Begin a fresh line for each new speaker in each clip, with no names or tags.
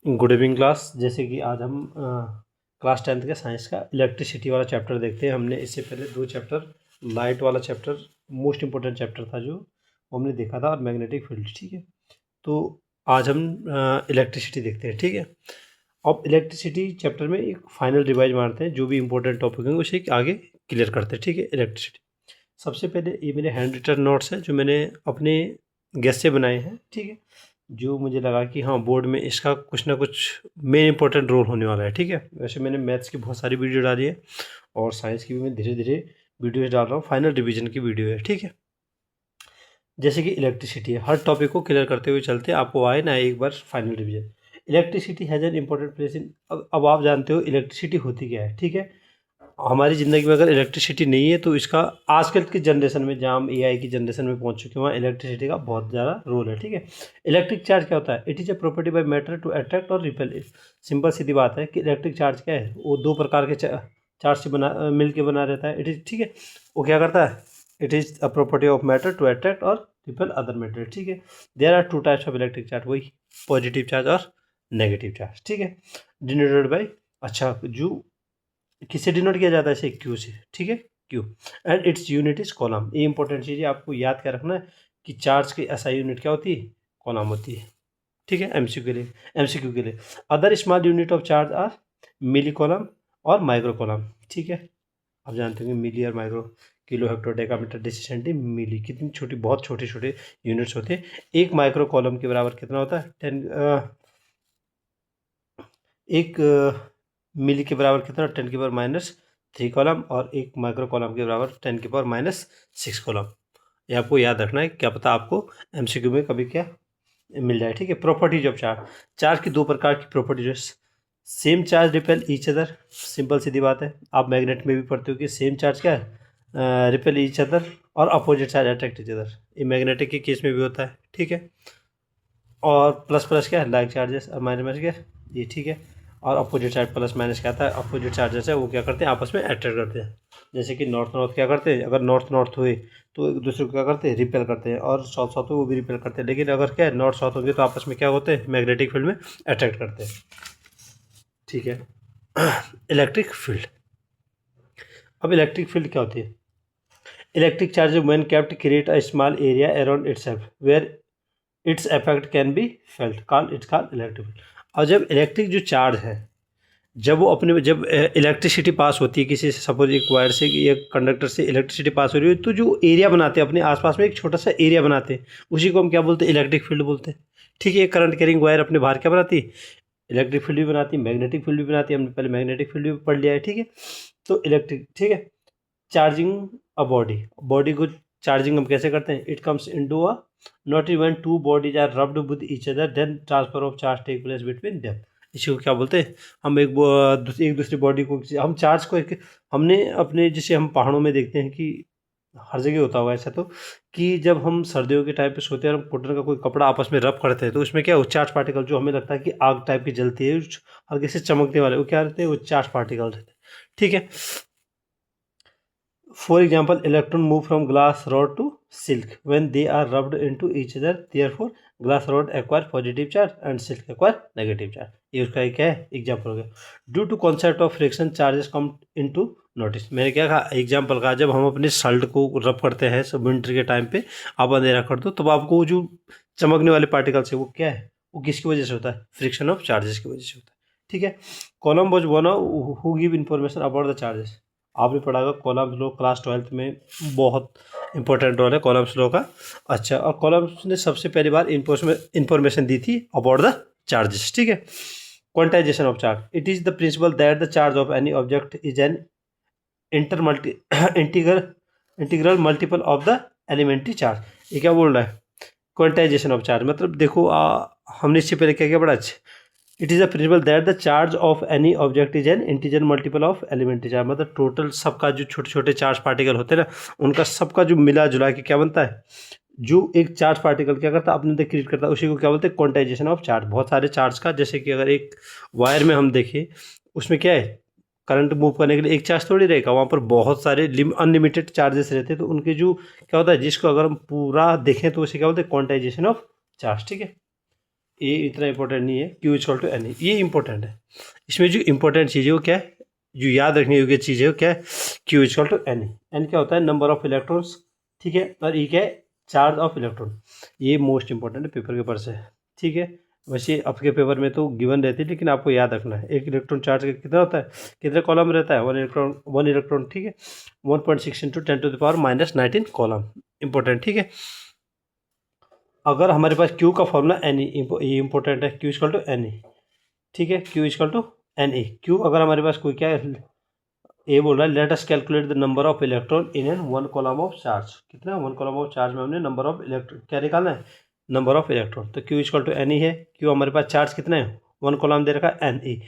Good evening class. जैसे कि आज हम क्लास 10th के साइंस का इलेक्ट्रिसिटी वाला चैप्टर देखते हैं। हमने इससे पहले 2 चैप्टर, लाइट वाला चैप्टर मोस्ट इंपॉर्टेंट चैप्टर था जो हमने देखा था, और मैग्नेटिक फील्ड। ठीक है, तो आज हम इलेक्ट्रिसिटी देखते हैं। ठीक है, अब इलेक्ट्रिसिटी चैप्टर में एक फाइनल रिवाइज मारते हैं, जो भी इंपॉर्टेंट टॉपिक हैं उसे आगे क्लियर करते हैं। ठीक है, इलेक्ट्रिसिटी सबसे पहले ये मेरे हैंड रिटन नोट्स हैं जो मैंने अपने गेस से बनाए हैं। ठीक है, जो मुझे लगा कि हाँ बोर्ड में इसका कुछ ना कुछ मेन इंपॉर्टेंट रोल होने वाला है। ठीक है, वैसे मैंने मैथ्स की बहुत सारी वीडियो डाली है और साइंस की भी मैं धीरे धीरे वीडियोज डाल रहा हूँ। फाइनल रिवीजन की वीडियो है। ठीक है, जैसे कि इलेक्ट्रिसिटी है, हर टॉपिक को क्लियर करते हुए चलते हैं, आपको आए ना एक बार final revision. Electricity has an important place in, अब आप जानते हो इलेक्ट्रिसिटी होती क्या है। ठीक है, हमारी ज़िंदगी में अगर इलेक्ट्रिसिटी नहीं है तो इसका आजकल की जनरेशन में, जहाँ हम एआई की जनरेशन में पहुंच चुके हैं, वहाँ इलेक्ट्रिसिटी का बहुत ज़्यादा रोल है। ठीक है, इलेक्ट्रिक चार्ज क्या होता है? It is a property by matter to attract और रिपेल इट। सिंपल सीधी बात है कि इलेक्ट्रिक चार्ज क्या है, वो दो प्रकार के चार्ज से मिल के बना रहता है। इट इज़, ठीक है, वो क्या करता है? It is a property of matter to attract और रिपेल अदर मैटर। ठीक है, there are two types of electric charge, वही पॉजिटिव चार्ज और नेगेटिव चार्ज। ठीक है, डिनोटेड बाई, अच्छा, जो किससे डिनोट किया जाता है? इसे क्यू से। ठीक है, Q, and its unit is column. ये इंपॉर्टेंट चीज़ है, आपको याद क्या रखना है कि चार्ज की एसआई यूनिट क्या होती है? कॉलम होती है। ठीक है, एमसीक्यू के लिए other small unit of charge are milli coulomb और माइक्रो कॉलम। ठीक है, आप जानते होंगे मिली और micro, kilo, hecto, decameter, deci centi, milli, कितनी छोटी, बहुत छोटे छोटे यूनिट्स होते हैं। एक माइक्रो कॉलम के बराबर कितना होता है? 10, एक मिली के बराबर कितना? 10⁻³ कॉलम, और एक माइक्रो कॉलम के बराबर 10⁻⁶ कॉलम। ये आपको याद रखना है, क्या पता आपको एमसीक्यू में कभी क्या मिल जाए। ठीक है, प्रॉपर्टीज ऑफ चार्ज। चार्ज की दो प्रकार की प्रॉपर्टीज है। Same charge repel each other, simple सीधी बात है, आप मैग्नेट में भी पढ़ते हो कि सेम चार्ज क्या है? रिपेल ईच अदर, और opposite charge attract each other. ये मैग्नेटिक के केस में भी होता है। ठीक है, और प्लस प्लस क्या है? लाइक चार्जेस, और माइनस माइनस क्या है? ये। ठीक है, और अपोजिट साइड प्लस माइनस क्या आता है? अपोजिट चार्जेस है, वो क्या करते हैं? आपस में अट्रैक्ट करते हैं। जैसे कि नॉर्थ नॉर्थ क्या करते हैं? अगर नॉर्थ नॉर्थ हुए तो एक दूसरे को क्या करते हैं? रिपेल करते हैं, और साउथ साउथ हुए वो भी रिपेल करते हैं। लेकिन अगर क्या है, नॉर्थ साउथ होंगे तो आपस में क्या होते हैं? मैग्नेटिक फील्ड में अट्रैक्ट करते हैं। ठीक है, इलेक्ट्रिक फील्ड। अब इलेक्ट्रिक फील्ड क्या होती है? Electric charge when kept create a small area around itself where its effect can be felt, called its called electric field. और जब इलेक्ट्रिक जो चार्ज है, जब इलेक्ट्रिसिटी पास होती है किसी से, सपोज एक वायर से, एक कंडक्टर से इलेक्ट्रिसिटी पास हो रही है, तो जो एरिया बनाते हैं अपने आसपास में, एक छोटा सा एरिया बनाते हैं, उसी को हम क्या बोलते हैं? इलेक्ट्रिक फील्ड बोलते हैं। ठीक है, करंट कैरिंग वायर अपने बाहर क्या बनाती है? इलेक्ट्रिक फील्ड भी बनाती है, मैग्नेटिक फील्ड भी बनाती है। हमने पहले मैग्नेटिक फील्ड भी पढ़ लिया है। ठीक है, तो इलेक्ट्रिक, ठीक है, चार्जिंग अ बॉडी, बॉडी को चार्जिंग हम कैसे करते हैं? It comes into a, not even two bodies are rubbed with each other then transfer of charge take place between them. इसी को क्या बोलते हैं? हम एक दूसरी बॉडी को, हम चार्ज को हमने अपने, जैसे हम पहाड़ों में देखते हैं कि हर जगह होता होगा ऐसा, तो कि जब हम सर्दियों के टाइम पे सोते हैं और हम कॉटन का कोई कपड़ा आपस में रब करते हैं, तो उसमें क्या, वो चार्ज पार्टिकल जो हमें लगता है कि आग टाइप की जलती है, हल्के से चमकने वाले, वो क्या रहते हैं? वो चार्ज पार्टिकल रहते हैं। ठीक है, for example, electron move from glass rod to silk when they are rubbed into each other. Therefore, glass rod acquire positive charge and silk acquire negative charge. ये उसका एक क्या है? एग्जाम्पल हो गया। Due to concept of friction charges come into notice. मैंने क्या कहा? एग्जाम्पल कहा, जब हम अपने शर्ट को रब करते हैं सब विंटर के टाइम पे, आप अंधेरा कर दो, तब आपको जो चमकने वाले पार्टिकल्स है वो क्या है? वो किसकी वजह से होता है? फ्रिक्शन ऑफ चार्जेस की वजह से होता है। ठीक है, column was one who give information about the charges. आपने पढ़ा होगा कॉलम्स लॉ, क्लास 12th में, बहुत इंपॉर्टेंट रोल है कॉलम्स लॉ का। अच्छा, और कॉलम्स ने सबसे पहली बार इंफॉर्मेशन दी थी अबाउट द चार्जेस। ठीक है, quantization of charge. It is the principle that the charge of any object is an integral integral multiple of the elementary charge. ये क्या बोल रहा है? क्वांटाइजेशन ऑफ चार्ज मतलब देखो, हमने इससे पहले क्या क्या पढ़ा? अच्छा, it is a principle that the charge of any object is an integer multiple of elementary charge. मतलब टोटल सबका जो छोटे छोटे चार्ज पार्टिकल होते हैं ना, उनका सबका जो मिला जुला के क्या बनता है? जो एक चार्ज पार्टिकल क्या करता है? अपने अंदर क्रिएट करता है, उसी को क्या बोलते हैं? Quantization of charge. बहुत सारे चार्ज का, जैसे कि अगर एक वायर में हम देखें, उसमें क्या है? करंट मूव करने के लिए एक चार्ज थोड़ी रहेगा, वहाँ पर बहुत सारे अनलिमिटेड चार्जेस रहते हैं, तो उनके जो क्या होता है, जिसको अगर हम पूरा देखें तो उसे क्या बोलते हैं? Quantization of charge. ठीक है, ये इतना इंपॉर्टेंट नहीं है, Q इक्वल टू एन, ये इंपॉर्टेंट है। इसमें जो इंपॉर्टेंट चीज़ है वो क्या है, जो याद रखने योग्य चीज़ है वो क्या है, Q equal to N. N क्या होता है, नंबर ऑफ इलेक्ट्रॉन्स, ठीक है, और ई क्या है, चार्ज ऑफ इलेक्ट्रॉन। ये मोस्ट इंपॉर्टेंट है पेपर के ऊपर से, ठीक है। वैसे आपके पेपर में तो गिवन रहती है, लेकिन आपको याद रखना है एक इलेक्ट्रॉन चार्ज का कितना होता है, कितने कॉलम रहता है, वन इलेक्ट्रॉन, ठीक है। 1.6 इंटू 10⁻⁻19 कॉलम, इंपॉर्टेंट, ठीक है। अगर हमारे पास Q का फॉर्मूला एन ई, ये इंपॉर्टेंट है, Q equal to N E, ठीक है, Q equal to N E. Q अगर हमारे पास कोई क्या है, ए बोल रहा है let us calculate the number of electron in an one coulomb of charge. कितना, वन कॉलम ऑफ चार्ज में हमने नंबर ऑफ इलेक्ट्रॉन क्या निकालना है, नंबर ऑफ इलेक्ट्रॉन। तो Q equal to N E है। Q हमारे पास चार्ज कितना है, वन कॉलम दे रखा है एन ई।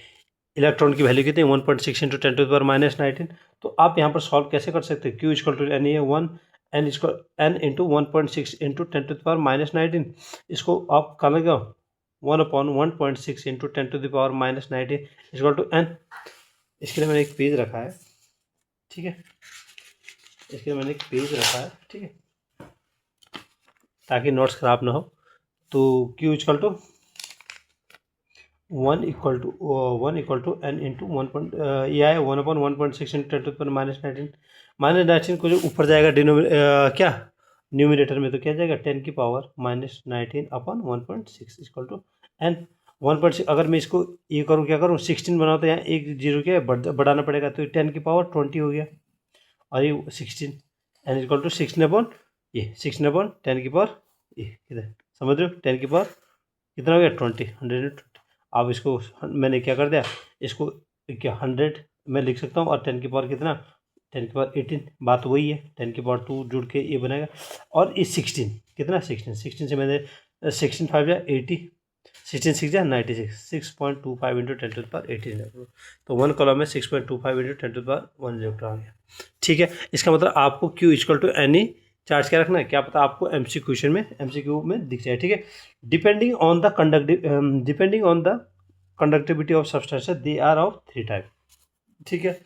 इलेक्ट्रॉन की वैल्यू कितनी है, 1.6 इंटू 10⁻⁻19। तो आप यहाँ पर सॉल्व कैसे कर सकते हैं, Q equal to N E है 1, एन इसको एन इंटू 1.6 इंटू 10⁻⁻19। इसको आप कर लेगा 1/1.6 इंटू 10⁻⁻19 इक्वल टू एन। इसके लिए मैंने एक पेज रखा है, ठीक है, इसके लिए मैंने एक पेज रखा है, ठीक है, ताकि नोट्स खराब ना हो। तो Q equal to one equal to N into ये आया 1/1.6 इंटू 10⁻⁻19। -19 को जो ऊपर जाएगा क्या न्यूमिनेटर में, तो क्या जाएगा 10⁻⁻19 अपन 1.6 इक्वल टू एन 1.6। अगर मैं इसको ये करूँ, क्या करूँ, 16 बनाओ, तो यहाँ एक जीरो क्या बढ़ाना पड़ेगा, तो 10⁻20 हो गया, और ये 16 एन इक्वल टू 16 ये 16 10 ये किधर, समझ रहे हो, 10 कितना हो गया 20, 120। अब इसको मैंने क्या कर दिया, इसको क्या 100 मैं लिख सकता हूँ, और 10 कितना, 10 18, बात वही है, 10 2 जुड़ के ये बनेगा। और ये 16 कितना, 16 से मैंने 16 5 या 80, 16 6 या 96, 6.25 इंटू 10⁻18। तो वन कॉलम में 6.25 इंटू 10⁻1 इलेक्ट्रॉन आ गया, ठीक है। इसका मतलब आपको Q equal to N E charge क्या रखना है, क्या पता आपको MCQ में दिख जाए, ठीक है। Depending on the conductivity of substances they are of 3 type, ठीक है।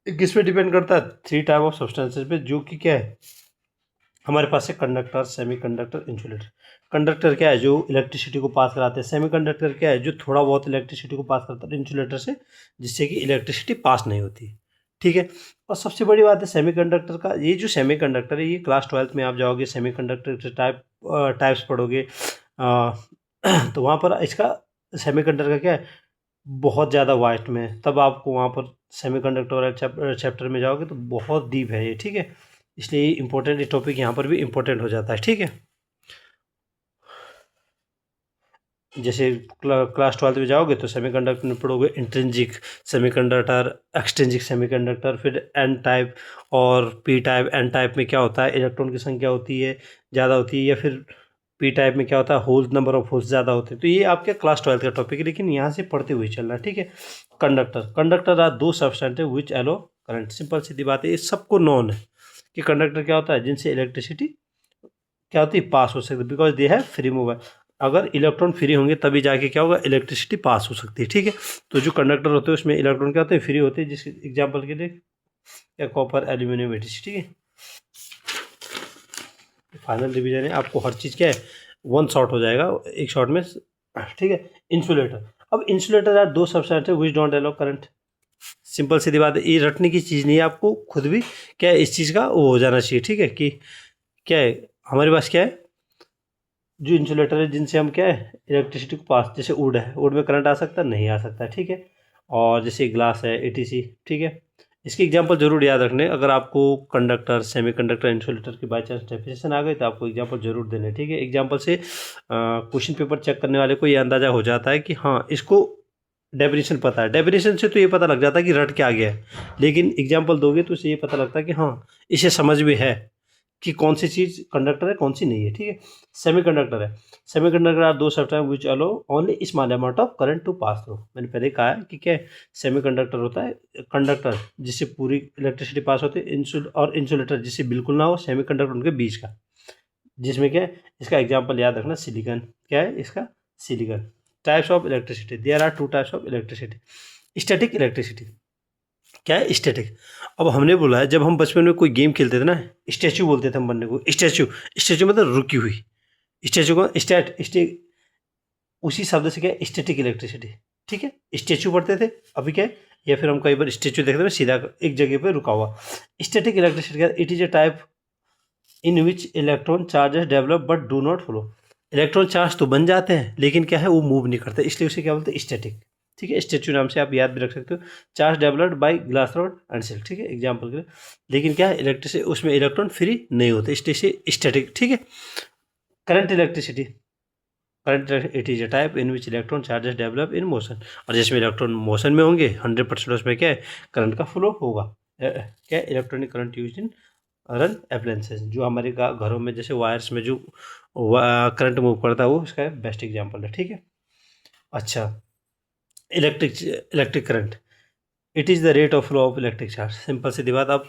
किस पे डिपेंड करता है, 3 टाइप ऑफ सब्सटेंसेस पे, जो कि क्या है हमारे पास है, कंडक्टर, सेमीकंडक्टर, इंसुलेटर। कंडक्टर क्या है, जो इलेक्ट्रिसिटी को पास कराते हैं, सेमीकंडक्टर क्या है, जो थोड़ा बहुत इलेक्ट्रिसिटी को पास करता है इंसुलेटर से, जिससे कि इलेक्ट्रिसिटी पास नहीं होती, ठीक है। और सबसे बड़ी बात है सेमीकंडक्टर का, ये जो सेमीकंडक्टर है, ये क्लास 12th में आप जाओगे, सेमीकंडक्टर टाइप्स पढ़ोगे, तो वहाँ पर इसका सेमीकंडक्टर का क्या है, बहुत ज़्यादा वास्ट में है। तब आपको वहाँ पर सेमीकंडक्टर वाले चैप्टर में जाओगे तो बहुत डीप है ये, ठीक है। इसलिए ये इंपॉर्टेंट, ये टॉपिक यहाँ पर भी इंपॉर्टेंट हो जाता है, ठीक है। जैसे क्लास 12th में जाओगे तो सेमीकंडक्टर में पढ़ोगे इंट्रिंसिक सेमीकंडक्टर, एक्सट्रिंसिक सेमीकंडक्टर, फिर एन टाइप और पी टाइप। एन टाइप में क्या होता है, इलेक्ट्रॉन की संख्या होती है ज़्यादा होती है, या फिर पी टाइप में क्या होता है, होल्स, नंबर ऑफ होल्स ज़्यादा होते हैं। तो ये आपके क्लास 12th का टॉपिक है, लेकिन यहाँ से पढ़ते हुए चलना, ठीक है। Conductor are those substance which allow current. Simple सीधी बात है, ये सबको नॉन है कि कंडक्टर क्या होता है, जिनसे इलेक्ट्रिसिटी क्या होती है, पास हो सकती है, because they have free movement. अगर इलेक्ट्रॉन फ्री होंगे तभी जाके क्या होगा, इलेक्ट्रिसिटी पास हो सकती है, ठीक है। तो जो कंडक्टर होते हैं उसमें इलेक्ट्रॉन क्या होते हैं, फ्री होते हैं। जिस एग्जांपल के लिए क्या, कॉपर, एल्यूमिनियम, एटीसी, ठीक है। फाइनल रिवीजन है, आपको हर चीज़ क्या है, वन शॉट हो जाएगा एक शॉट में, ठीक है। इंसुलेटर, अब इंसुलेटर यार दो सब्सटेंस है which don't allow current. Simple सीधी बात है, ये रटने की चीज़ नहीं है, आपको खुद भी क्या है इस चीज़ का वो हो जाना चाहिए, ठीक है। कि क्या है हमारे पास क्या है, जो इंसुलेटर है जिनसे हम क्या है इलेक्ट्रिसिटी को पास, जैसे वुड है, वुड में करंट आ सकता है, नहीं आ सकता, ठीक है। और जैसे ग्लास है, एटीसी, ठीक है। इसकी एग्जांपल जरूर याद रखने, अगर आपको कंडक्टर, सेमीकंडक्टर, इंसुलेटर की बाई चांस डेफिनेशन आ गई तो आपको एग्जांपल जरूर देने, ठीक है। एग्जांपल से क्वेश्चन पेपर चेक करने वाले को ये अंदाजा हो जाता है कि हाँ इसको डेफिनेशन पता है। डेफिनेशन से तो ये पता लग जाता है कि रट क्या गया है, लेकिन एग्जांपल दोगे तो इससे ये पता लगता है कि हाँ इसे समझ में है कि कौन सी चीज़ कंडक्टर है, कौन सी नहीं है, ठीक है। सेमीकंडक्टर है, semiconductor are those substance which allow only small amount of current to pass through. मैंने पहले कहा है कि क्या सेमीकंडक्टर होता है कंडक्टर जिससे पूरी इलेक्ट्रिसिटी पास होती है, और इंसुलेटर जिससे बिल्कुल ना हो, सेमीकंडक्टर उनके बीच का, जिसमें क्या है, इसका एग्जाम्पल याद रखना, सिलिकॉन। क्या है इसका, silicon. Types of electricity, there are 2 types of electricity. Static electricity, क्या है स्टैटिक। अब हमने बोला है, जब हम बचपन में कोई गेम खेलते थे ना, स्टैचू बोलते थे हम बनने को, स्टैचू मतलब रुकी हुई। स्टैचू को उसी शब्द से क्या है, स्टैटिक इलेक्ट्रिसिटी। ठीक है, स्टैचू पढ़ते थे, अभी क्या है, या फिर हम कई बार स्टैचू देखते हैं सीधा एक जगह पे रुका हुआ। Static electricity it is a type in which electron charges develop but do not flow. Electron charge तो बन जाते हैं लेकिन क्या है, वो मूव नहीं करते, इसलिए उसे क्या बोलते हैं, स्टैटिक। ठीक है, स्टैचू नाम से आप याद भी रख सकते हो। Charge developed by glass rod and silk. ठीक है, एग्जाम्पल के लिए। लेकिन क्या है, इलेक्ट्रिसिटी उसमें इलेक्ट्रॉन फ्री नहीं होते, इसलिए स्टैटिक। ठीक है, current electricity, current it is a type in which electron charges develop in motion. और जिसमें इलेक्ट्रॉन मोशन में होंगे 100% उसमें क्या है, करंट का फ्लो होगा। क्या, electronic current use in run appliances, जो हमारे घरों में जैसे वायर्स में जो करंट मूव करता है, वो इसका बेस्ट एग्जांपल है। ठीक है, अच्छा, electric current it is the rate of flow of electric charge. Simple सी बात, आप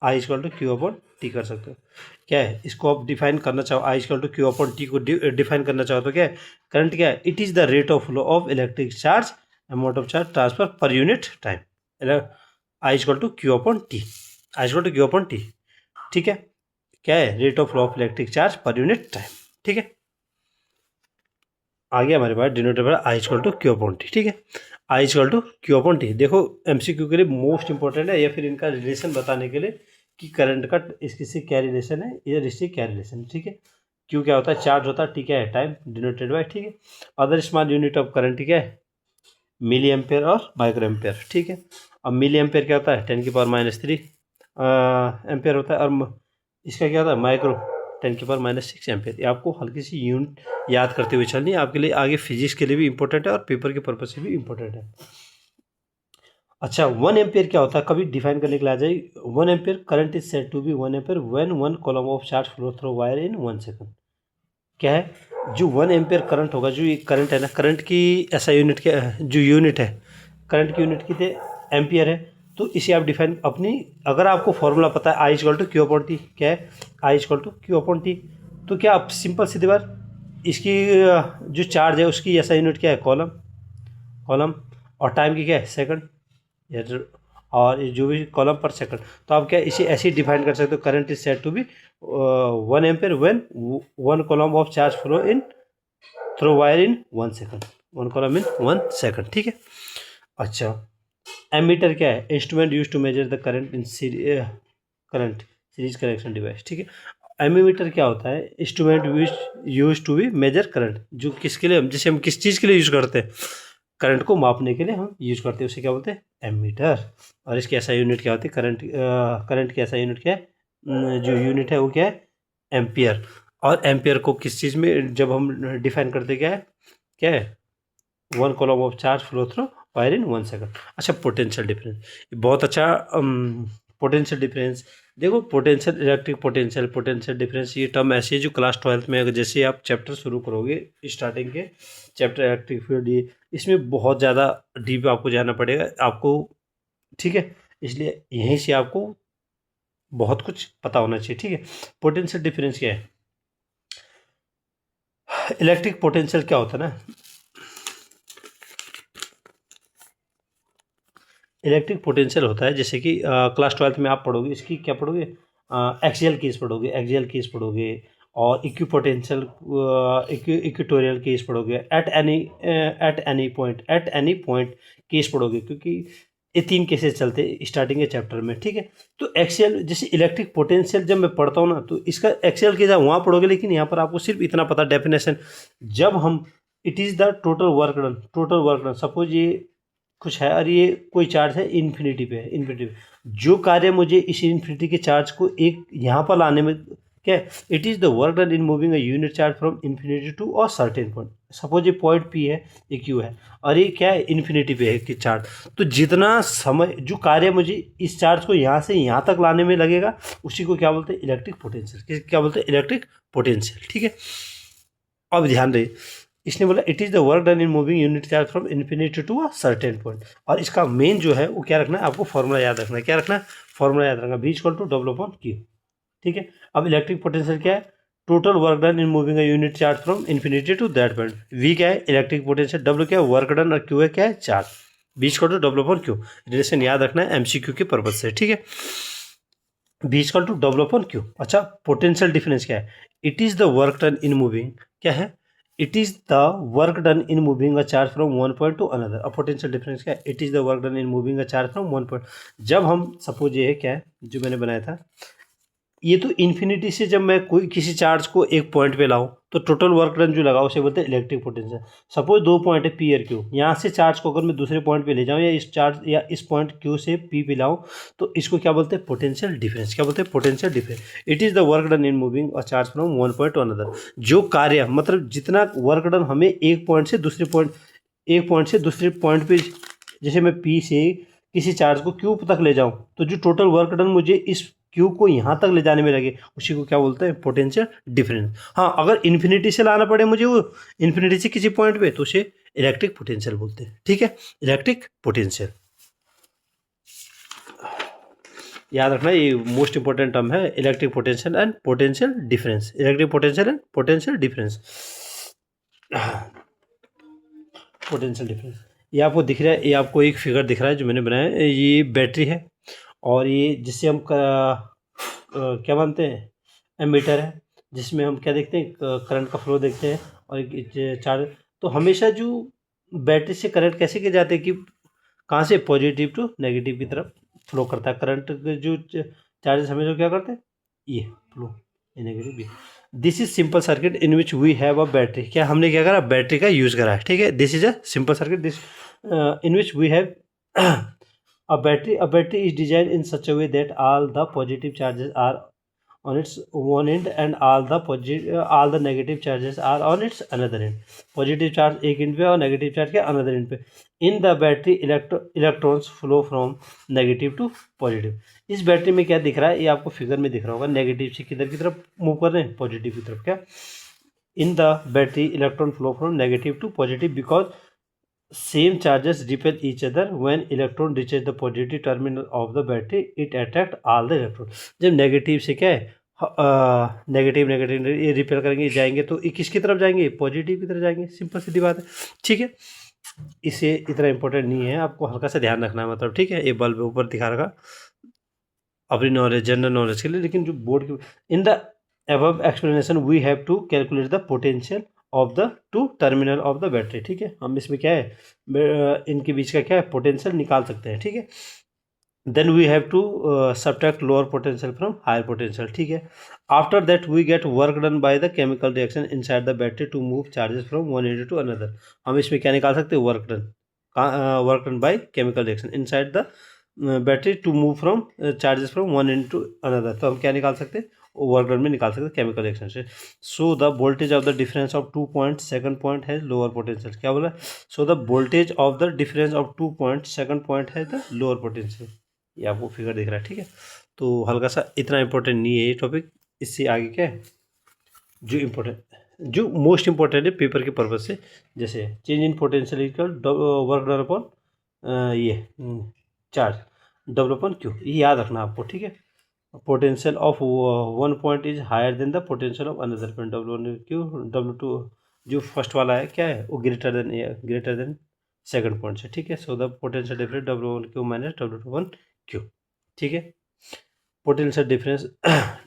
I equal to Q upon T कर सकते हो। क्या है, इसको आप डिफाइन करना चाहो, I equal to Q upon T को डिफाइन करना चाहो तो क्या है, करंट क्या है, it is the rate of flow of electric charge amount of charge transfer per unit time. I equal to Q upon T, I equal to Q upon T. ठीक है, क्या है, rate of flow of electric charge per unit time. ठीक है, आगे हमारे पास denotable I equal to Q upon T. ठीक है, I equal to Q upon T. देखो एमसीक्यू के लिए मोस्ट इंपॉर्टेंट है, या फिर इनका रिलेशन बताने के लिए कि करंट का इसके से क्या रिलेशन है, ये इससे क्या रिलेशन है। ठीक है, क्यू क्या होता है, चार्ज होता है, टी क्या है, टाइम डिनोटेड बाय। ठीक है, other small unit of current क्या है, मिली एम्पेयर और माइक्रो एम्पेयर। ठीक है, अब मिली एम्पेयर क्या होता है, 10⁻³ एम्पेयर होता है, और इसका क्या होता है, माइक्रो 10⁻⁻6 एम्पेयर। ये आपको हल्की सी यूनिट याद करते हुए चलनी है, आपके लिए आगे फिजिक्स के लिए भी इंपॉर्टेंट है और पेपर के पर्पज से भी इंपॉर्टेंट है। अच्छा, 1 एम्पेयर क्या होता है, कभी डिफाइन करने के लिए आ जाए। 1 ampere current is said to be 1 ampere when 1 coulomb of charge flow through wire in 1 second. क्या है, जो 1 एम्पेयर करंट होगा, जो ये करंट है ना, करंट की ऐसा यूनिट क्या है, जो यूनिट है करंट की यूनिट कितने एम्पियर है, तो इसे आप डिफाइन अपनी, अगर आपको फॉर्मूला पता है I equal to Q upon T, क्या है, I equal to Q upon T, तो क्या आप सिंपल सीधी बात, इसकी जो चार्ज है उसकी ऐसा यूनिट क्या है, कॉलम, कॉलम, और टाइम की क्या है, सेकंड, या और जो भी कॉलम पर सेकंड, तो आप क्या इसे ऐसे डिफाइन कर सकते हो, current is said to be 1 ampere when 1 coulomb of charge flow in through wire in 1 second, 1 coulomb in 1 second. ठीक है, अच्छा, एमीटर क्या है, instrument use to measure the current in current series connection device. ठीक है, ammeter क्या होता है, instrument use to be measure current, जो किसके लिए, जैसे हम किस चीज़ के लिए यूज करते हैं, करंट को मापने के लिए हम यूज करते हैं, उसे क्या बोलते हैं, एमीटर। और इसकी ऐसा यूनिट क्या होती है, करंट की ऐसा यूनिट क्या है, जो यूनिट है वो क्या है, एम्पियर। और एम्पियर को किस चीज़ में जब हम डिफाइन करते, क्या है 1 coulomb of charge flow through wire in 1 second. अच्छा, पोटेंशियल डिफरेंस, बहुत अच्छा पोटेंशियल डिफरेंस। देखो potential, electric potential, potential difference, ये टर्म ऐसी है जो क्लास 12th में, अगर जैसे आप चैप्टर शुरू करोगे स्टार्टिंग के चैप्टर इलेक्ट्रिक फील्ड, ये इसमें बहुत ज़्यादा डीप आपको जाना पड़ेगा आपको। ठीक है, इसलिए यहीं से आपको बहुत कुछ पता होना चाहिए। ठीक है, पोटेंशियल डिफरेंस क्या है, इलेक्ट्रिक पोटेंशियल क्या होता है ना, इलेक्ट्रिक पोटेंशियल होता है, जैसे कि क्लास 12th में आप पढ़ोगे, इसकी क्या पढ़ोगे, एक्सियल केस पढ़ोगे, एक्सियल केस पढ़ोगे, और इक्विपोटेंशियल इक्वेटोरियल केस पढ़ोगे, एट एनी पॉइंट केस पढ़ोगे, क्योंकि ये 3 केसेस चलते हैं स्टार्टिंग के चैप्टर में। ठीक है, तो एक्सियल, जैसे इलेक्ट्रिक पोटेंशियल जब मैं पढ़ता हूँ ना, तो इसका एक्सियल केस वहाँ पढ़ोगे, लेकिन यहाँ पर आपको सिर्फ इतना पता डेफिनेशन, जब हम it is the total work done, suppose ये कुछ है और ये कोई चार्ज है इन्फिनिटी पे है, इन्फिनिटी पे, जो कार्य मुझे इस इन्फिनिटी के चार्ज को एक यहाँ पर लाने में, क्या है, it is the work done in moving a unit charge from infinity to a certain point. Suppose ये पॉइंट पी है, ये क्यू है, और ये क्या है, इन्फिनिटी पे है कि चार्ज, तो जितना समय जो कार्य मुझे इस चार्ज को यहाँ से यहाँ तक लाने में लगेगा, उसी को क्या बोलते हैं, इलेक्ट्रिक पोटेंशियल। क्या बोलते हैं, इलेक्ट्रिक पोटेंशियल। ठीक है, अब ध्यान रहे, इसने बोला it is the work done in moving unit charge from infinity to a certain point, और इसका मेन जो है वो क्या रखना है, आपको फॉर्मूला याद रखना है, क्या रखना है, फॉर्मूला याद रखना, V equal to W upon Q. ठीक है, अब इलेक्ट्रिक पोटेंशियल क्या है, total work done in moving a unit charge from infinity to that point. V क्या है, इलेक्ट्रिक पोटेंशियल, W क्या है, वर्क डन, और Q है क्या है, charge. V equal to W upon Q, relation याद रखना है MCQ के पर्पज से। ठीक है, B equal to W upon Q. अच्छा, पोटेंशियल डिफरेंस क्या है? It is the work done in moving, क्या है? It is the work done in moving a charge from one point to another. अब पोटेंशियल डिफरेंस क्या है? It is the work done in moving a charge from one point. जब हम suppose ये है क्या है जो मैंने बनाया था, ये तो इन्फिनिटी से जब मैं कोई किसी चार्ज को एक पॉइंट पे लाऊं तो टोटल वर्क डन जो लगा उसे बोलते हैं इलेक्ट्रिक पोटेंशियल। सपोज दो पॉइंट है पी और क्यू, यहाँ से चार्ज को अगर मैं दूसरे पॉइंट पे ले जाऊं या इस चार्ज या इस पॉइंट क्यू से पी पे लाऊं तो इसको क्या बोलते हैं? Potential difference. क्या बोलते हैं? Potential difference. It is the work done in moving a charge from one point to another. जो कार्य मतलब जितना वर्क डन हमें एक पॉइंट से दूसरे पॉइंट, एक पॉइंट से दूसरे पॉइंट पे, जैसे मैं पी से किसी चार्ज को क्यू तक ले जाऊं तो जो टोटल वर्क डन मुझे इस क्यू को यहाँ तक ले जाने में लगे उसी को क्या बोलते हैं? Potential difference. हाँ, अगर इन्फिनिटी से लाना पड़े मुझे वो इन्फिनिटी से किसी पॉइंट पे तो उसे इलेक्ट्रिक पोटेंशियल बोलते हैं। ठीक है, इलेक्ट्रिक पोटेंशियल याद रखना, ये मोस्ट इंपॉर्टेंट टर्म है, electric potential and potential difference. Electric potential and potential difference. Potential difference ये आपको दिख रहा है, ये आपको एक फिगर दिख रहा है जो मैंने बनाया है, ये बैटरी है और ये जिससे हम क्या मानते हैं? एमीटर है, जिसमें हम क्या देखते हैं? करंट का फ्लो देखते हैं। और एक चार्ज, तो हमेशा जो बैटरी से करंट कैसे के जाते हैं कि कहाँ से? पॉजिटिव टू नेगेटिव की तरफ फ्लो करता है करंट। जो चार्जेस हमेशा क्या करते हैं? ये फ्लो, ये नेगेटिव ये। This is simple circuit in which we have a battery. क्या हमने क्या करा? बैटरी का यूज करा है। ठीक है, this is a simple circuit this in which we have a battery. A battery is designed in such a way that all the positive charges are on its one end and all the negative charges are on its another end. Positive charge एक end पे और negative charge क्या? Another end पे। In the battery electrons flow from negative to positive. इस battery में क्या दिख रहा है? ये आपको फिगर में दिख रहा होगा, नेगेटिव से किधर की तरफ मूव कर रहे हैं? पॉजिटिव की तरफ। क्या? In the battery electron flow from negative to positive because same charges repel each other. When electron reaches the positive terminal of the battery it attract all the electron. जब negative से क्या है? Negative negative ये repel करेंगे जाएंगे तो ये किसकी तरफ जाएंगे? पॉजिटिव की तरफ जाएंगे। सिंपल सीधी बात है। ठीक है, इसे इतना इंपॉर्टेंट नहीं है, आपको हल्का सा ध्यान रखना है मतलब। ठीक है, ये बल्ब ऊपर दिखा रखा अपनी नॉलेज, जनरल नॉलेज के लिए। लेकिन जो बोर्ड की in the above explanation we have to calculate the potential of the two terminal of the battery। ठीक है, हम इसमें क्या है इनके बीच का क्या है? पोटेंशियल निकाल सकते हैं। ठीक है, then we have to subtract lower potential from higher potential। ठीक है, after that we get work done by the chemical reaction inside the battery to move charges from one end to another। हम इसमें क्या निकाल सकते हैं? Work done, work done by chemical reaction inside the battery to move from charges from one end to another. तो हम क्या निकाल सकते हैं? वर्क डन में निकाल सकते हैं केमिकल रिएक्शन से। So the voltage of the difference of two point second point है लोअर पोटेंशियल। क्या बोला? So the voltage of the difference of two point second point है द लोअर पोटेंशियल। ये आपको फिगर दिख रहा है। ठीक है, तो हल्का सा, इतना इंपॉर्टेंट नहीं है ये टॉपिक। इससे आगे क्या है जो इम्पोर्टेंट, जो मोस्ट इंपॉर्टेंट है पेपर के पर्पज से, जैसे change in potential equal work done upon ये चार्ज डब्ल्यू अपॉन क्यू। ये याद रखना आपको। ठीक है, potential of one point is higher than the potential of another point W one Q. W two जो फर्स्ट वाला है क्या है? वो ग्रेटर देन सेकंड पॉइंट से। ठीक है, so the potential difference W one Q minus W two one Q. ठीक है, पोटेंशियल डिफरेंस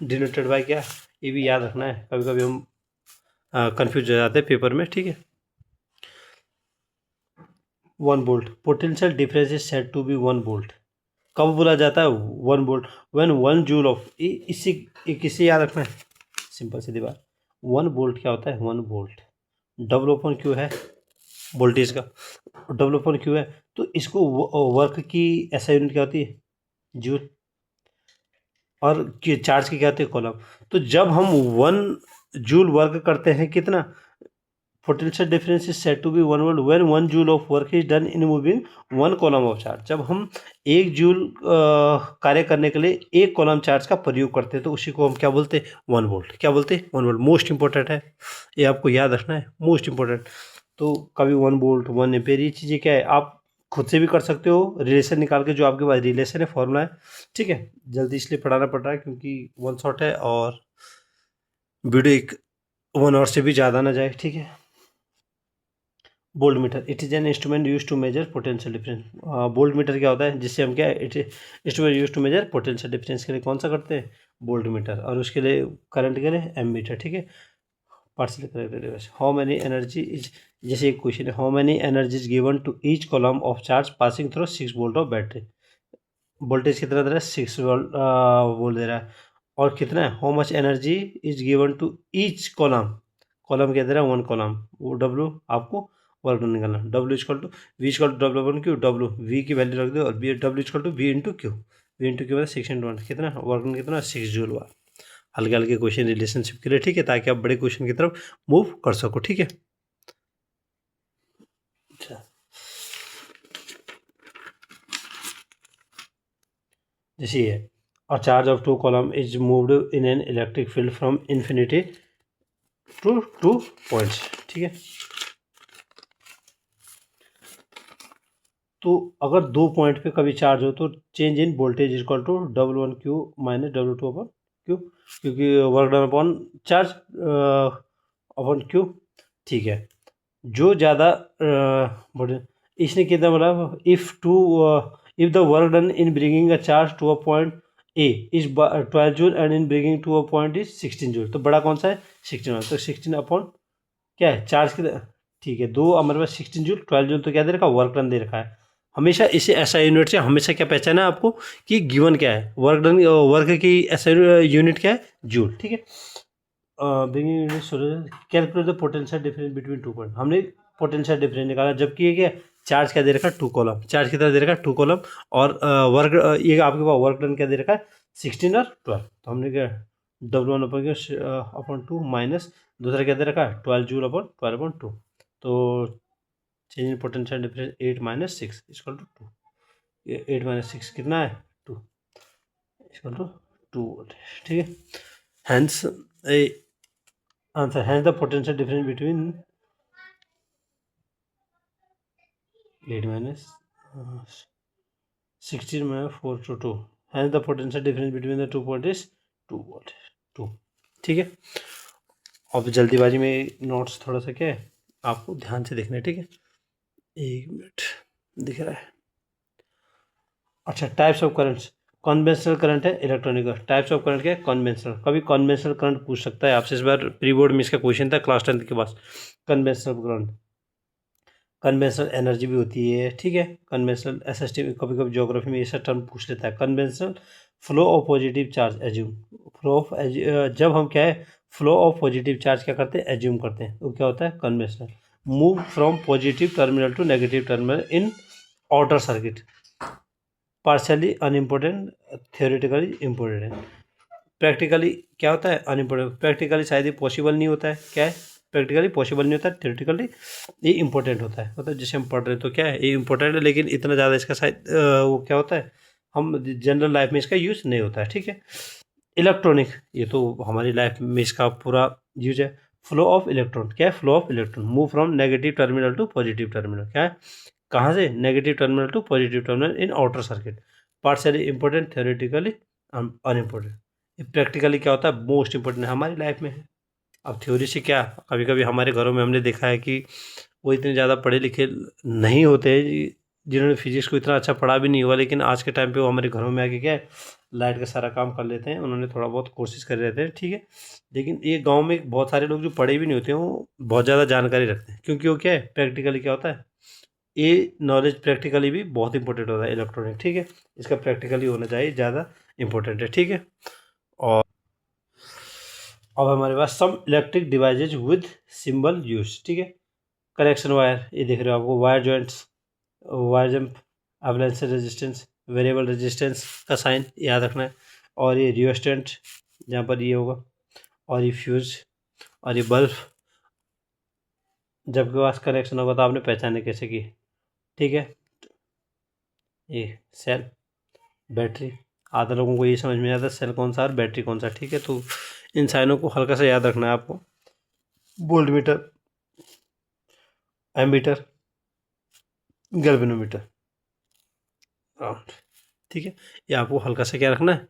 डिनोटेड बाय क्या? ये भी याद रखना है, कभी कभी हम कंफ्यूज हो जाते हैं पेपर में। ठीक है, 1 volt potential difference is said to be 1 volt. कब बोला जाता है 1 वोल्ट? व्हेन 1 जूल ऑफ, इसी किससे याद रखना है? सिंपल सीधी बात, 1 वोल्ट क्या होता है? 1 वोल्ट डब्ल्यू अपॉन क्यू है वोल्टेज का, डब्ल्यू अपॉन क्यू है तो इसको वर्क की ऐसा यूनिट क्या होती है? जूल। और चार्ज की क्या होती है? कॉलम। तो जब हम 1 जूल वर्क करते हैं कितना? Potential difference is said to be 1 volt when 1 joule of work is done in moving 1 coulomb of charge. जब हम 1 जूल कार्य करने के लिए 1 कॉलम चार्ज का प्रयोग करते हैं तो उसी को हम क्या बोलते हैं? 1 वोल्ट। क्या बोलते हैं? 1 वोल्ट। मोस्ट इंपॉर्टेंट है, ये आपको याद रखना है, मोस्ट इंपॉर्टेंट। तो कभी 1 वोल्ट 1 एम्पेयर ये चीज़ें क्या है आप खुद से भी कर सकते हो, रिलेशन निकाल के, जो आपके पास रिलेशन है, फॉर्मूला है। ठीक है, जल्दी इसलिए पढ़ाना पड़ रहा है क्योंकि वन शॉट है और वीडियो एक 1 आवर से भी ज़्यादा ना जाए। ठीक है, voltmeter, it is an instrument use to measure potential difference. Voltmeter क्या होता है, जिससे हम क्या, it instrument use to measure potential difference के लिए कौन सा करते हैं, वोल्ट मीटर, और उसके लिए करंट के लिए एमीटर, ठीक है। Partial corrected device, how many energy is, जैसे एक क्वेश्चन है, how many energy is given to each coulomb of charge passing through 6 volt of battery. Voltage कितना दे रहा है, 6 वोल्ट वोल्ट दे रहा है, और कितना है, how much energy is given to each coulomb, coulomb क्या दे रहा है, 1 कॉलम, वो डब्ल्यू आपको वर्क डन निकालना, W equal to V equal to W one Q, W V की वैल्यू रख दो, और B W equal to V into Q, V into Q मतलब 6 × 1 कितना वर्क डन, कितना 6 जूल हुआ। हल्के हल्के क्वेश्चन रिलेशनशिप के लिए, ठीक है, ताकि आप बड़े क्वेश्चन की तरफ मूव कर सको, ठीक है। अच्छा, जैसे ये a charge of 2 coulomb is moved in an electric field from infinity to 2 points, ठीक है। तो अगर 2 पॉइंट पे कभी चार्ज हो तो change in voltage equal to W1Q minus W2 upon Q, क्योंकि work done upon charge upon Q, ठीक है। जो ज़्यादा इसने कितना बोला, if the work done in bringing a charge to a point A is 12 joule and in bringing to a point is 16 joule, तो बड़ा कौन सा है, 16, तो 16 अपॉन क्या है, चार्ज की, ठीक है, दो हमारे पास 16 जूल, 12 जूल तो क्या दे रखा, वर्क डन दे रखा है। हमेशा इसे ऐसा यूनिट से हमेशा क्या पहचाना है आपको कि गिवन क्या है, वर्क डन, वर्क की ऐसा यूनिट क्या है, जूल, ठीक है। Bringing unit, calculate the potential difference between 2 point, हमने पोटेंशियल डिफरेंस निकाला, जबकि ये क्या, चार्ज क्या दे रखा है, 2 कॉलम, चार्ज कितना दे रखा है, 2 कॉलम, और वर्क ये आपके पास वर्क डन क्या दे रखा है, 16 और 12, तो हमने क्या, W1 अपॉन 2 माइनस दूसरा क्या दे रखा है, 12 जूल अपॉन 12/2, तो change in potential difference 8 minus 6 equal to 2, ये 8 माइनस 6 कितना है, 2 इक्वल टू 2 वोल्ट, ठीक है। Hence answer, hence the potential difference between 8 minus 16 minus 4 to 2, hence the potential difference between the 2 point is 2 volt, 2, ठीक है। अब जल्दीबाजी में नोट्स थोड़ा सा क्या है, आपको ध्यान से देखना है, ठीक है, 1 मिनट, दिख रहा है। अच्छा, types of currents, conventional current है, इलेक्ट्रॉनिक, टाइप्स ऑफ करंट क्या है, कन्वेंशनल, कभी कन्वेंशनल करंट पूछ सकता है आपसे, इस बार प्री बोर्ड में इसका क्वेश्चन था क्लास 10 के पास, कन्वेंशनल करंट, कन्वेंशनल एनर्जी भी होती है, ठीक है, कन्वेंशनल एसएसटी, कभी कभी ज्योग्राफी में ऐसा टर्म पूछ लेता है, conventional flow of positive charge assume, flow of, जब हम क्या है, फ्लो ऑफ पॉजिटिव चार्ज क्या करते हैं, एज्यूम करते हैं, वो क्या होता है, conventional, move from positive terminal to negative terminal in outer circuit, partially unimportant, theoretically important है, प्रैक्टिकली क्या होता है, अनइम्पोर्टेंट, प्रैक्टिकली शायद ये पॉसिबल नहीं होता है, क्या है, प्रैक्टिकली पॉसिबल नहीं होता है, थियोरेटिकली ये इंपॉर्टेंट होता है, मतलब जैसे हम पढ़ रहे हैं तो क्या है, ये इंपॉर्टेंट है, लेकिन इतना ज़्यादा इसका शायद वो क्या होता है, हम जनरल लाइफ में इसका यूज़ नहीं होता है, ठीक है। इलेक्ट्रॉनिक, ये तो हमारी लाइफ में इसका पूरा यूज है, फ्लो ऑफ इलेक्ट्रॉन, क्या है, flow of electron, move from negative terminal to positive terminal, क्या है, कहाँ से, negative terminal to positive terminal in outer circuit, partially important, theoretically unimportant, practically क्या होता है, मोस्ट इंपॉर्टेंट हमारी लाइफ में है। अब थ्योरी से क्या, कभी कभी हमारे घरों में हमने देखा है कि वो इतने ज़्यादा पढ़े लिखे नहीं होते हैं, जिन्होंने फिजिक्स को इतना अच्छा पढ़ा भी नहीं हुआ, लेकिन आज के टाइम पे वो हमारे घरों में आके क्या है, लाइट का सारा काम कर लेते हैं, उन्होंने थोड़ा बहुत कोशिश कर रहते हैं, ठीक है। लेकिन ये गांव में बहुत सारे लोग जो पढ़े भी नहीं होते हैं, वो बहुत ज़्यादा जानकारी रखते हैं, क्योंकि वो क्या है, प्रैक्टिकली क्या होता है, ये नॉलेज प्रैक्टिकली भी बहुत इंपॉर्टेंट होता है, इलेक्ट्रॉनिक, ठीक है, इसका प्रैक्टिकली होना चाहिए, ज़्यादा इंपॉर्टेंट है, ठीक है। और अब हमारे पास some electric devices with symbol use, ठीक है, कनेक्शन वायर, ये देख रहे हो आपको, वायर जॉइंट्स, वायर जंप, एवलेंस रेजिस्टेंस, वेरिएबल रेजिस्टेंस का साइन याद रखना है, और ये रियोस्टेंट जहाँ पर ये होगा, और ये फ्यूज, और ये बल्ब, जब के पास कनेक्शन होगा तो आपने पहचाने कैसे की, ठीक है। ये सेल, बैटरी, आधा लोगों को ये समझ में आता है सेल कौन सा और बैटरी कौन सा, ठीक है, तो इन साइनों को हल्का सा याद रखना है आपको, वोल्ट मीटर, एमीटर, गैल्वेनोमीटर, ठीक है, ये आपको हल्का सा क्या रखना है,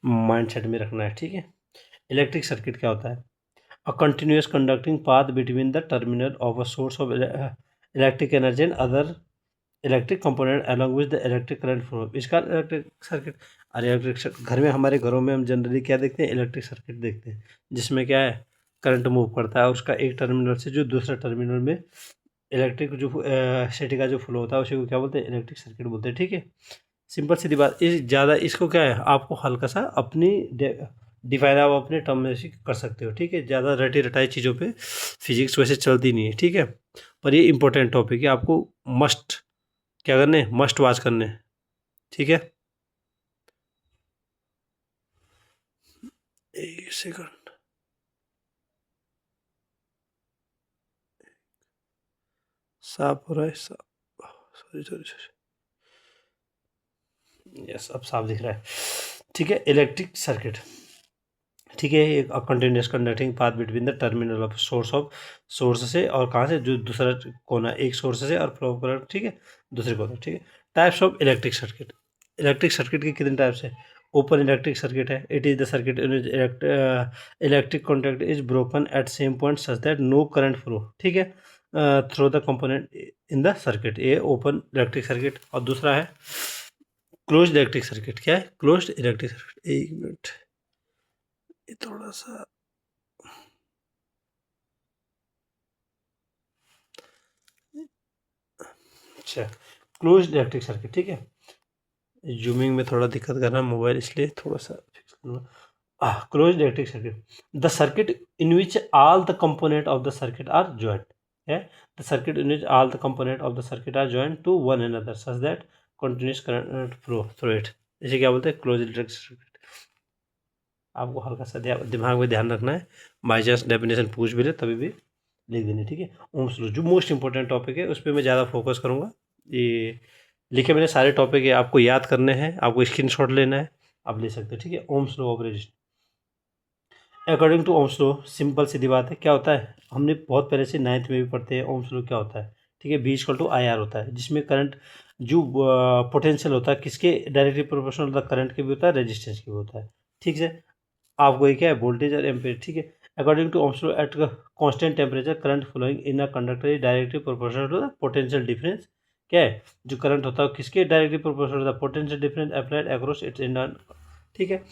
माइंड सेट में रखना है, ठीक है। इलेक्ट्रिक सर्किट क्या होता है, a continuous conducting path between the terminal of a source of electric energy and other electric component along with the electric current flow. इसका इलेक्ट्रिक सर्किट, अरे इलेक्ट्रिक घर में, हमारे घरों में हम जनरली क्या देखते हैं, इलेक्ट्रिक सर्किट देखते हैं, जिसमें क्या है, करंट मूव करता है और उसका एक टर्मिनल से जो दूसरा टर्मिनल में इलेक्ट्रिक जो सिटी का जो फ्लो होता है उसी को क्या बोलते हैं, इलेक्ट्रिक सर्किट बोलते हैं। ठीक है, सिंपल सीधी बात। इस ज़्यादा इसको क्या है, आपको हल्का सा अपनी डिफाइन आप अपने टर्म में से कर सकते हो। ठीक है, ज़्यादा रटी रटाई चीज़ों पे फिजिक्स वैसे चलती नहीं है। ठीक है, पर ये इंपॉर्टेंट टॉपिक है, आपको मस्ट क्या करने, मस्ट वॉच करने। ठीक है, एक सेकंड, साफ हो रहा है, सॉरी सॉरी सॉरी, यस अब साफ दिख रहा है। ठीक है, इलेक्ट्रिक सर्किट, ठीक है, एक continuous conducting path between the terminal of source से और कहाँ से, जो दूसरा कोना, एक सोर्स से और फ्लो करंट, ठीक है, दूसरे कोना। ठीक है, types of electric circuit. Electric circuit के कितने टाइप्स है? ओपन इलेक्ट्रिक सर्किट है, it is the circuit in electric contact is broken at same point such that no current flow. ठीक है, through the component in the circuit, ये open electric circuit. और दूसरा है क्लोज इलेक्ट्रिक सर्किट। क्या है close electric circuit? एक minute, ये थोड़ा सा, अच्छा, क्लोज इलेक्ट्रिक सर्किट। ठीक है, जूमिंग में थोड़ा दिक्कत कर रहा है मोबाइल, इसलिए थोड़ा सा फिक्स करूँगा। Close electric circuit, the circuit in which all the component of the circuit are joint है, the circuit in which all the component of the circuit are joint to one another such that continuous current flow through it, इसे क्या बोलते हैं, close electric circuit. आपको हल्का सा दिमाग में ध्यान रखना है, बाई चांस डेफिनेशन पूछ भी ले तभी भी लिख देनी। ठीक है, ओम्स लॉ जो मोस्ट इंपॉर्टेंट टॉपिक है उस पर मैं ज़्यादा फोकस करूँगा। ये लिखे मैंने सारे टॉपिक है, आपको याद करने हैं, आपको स्क्रीनशॉट लेना है, आप ले सकते हो। ठीक है, ohm's law of resistance, according to ohms law, simple सीधी बात है, क्या होता है, हमने बहुत पहले से 9th में भी पढ़ते हैं ओम्स लॉ क्या होता है। ठीक है, B equal to I R होता है, जिसमें करंट जो पोटेंशियल होता है किसके डायरेक्टली प्रोपोर्शनल होता है, करंट के भी होता है, रेजिस्टेंस के भी होता है। ठीक है, आपको ये क्या है, वोल्टेज और एम्पीयर। ठीक है, according to ohms law at constant temperature current flowing in a conductor is directly proportional to the potential difference. क्या है, जो करंट होता है किसके डायरेक्टली प्रोपोर्शनल होता है, potential difference applied across its end. ठीक है,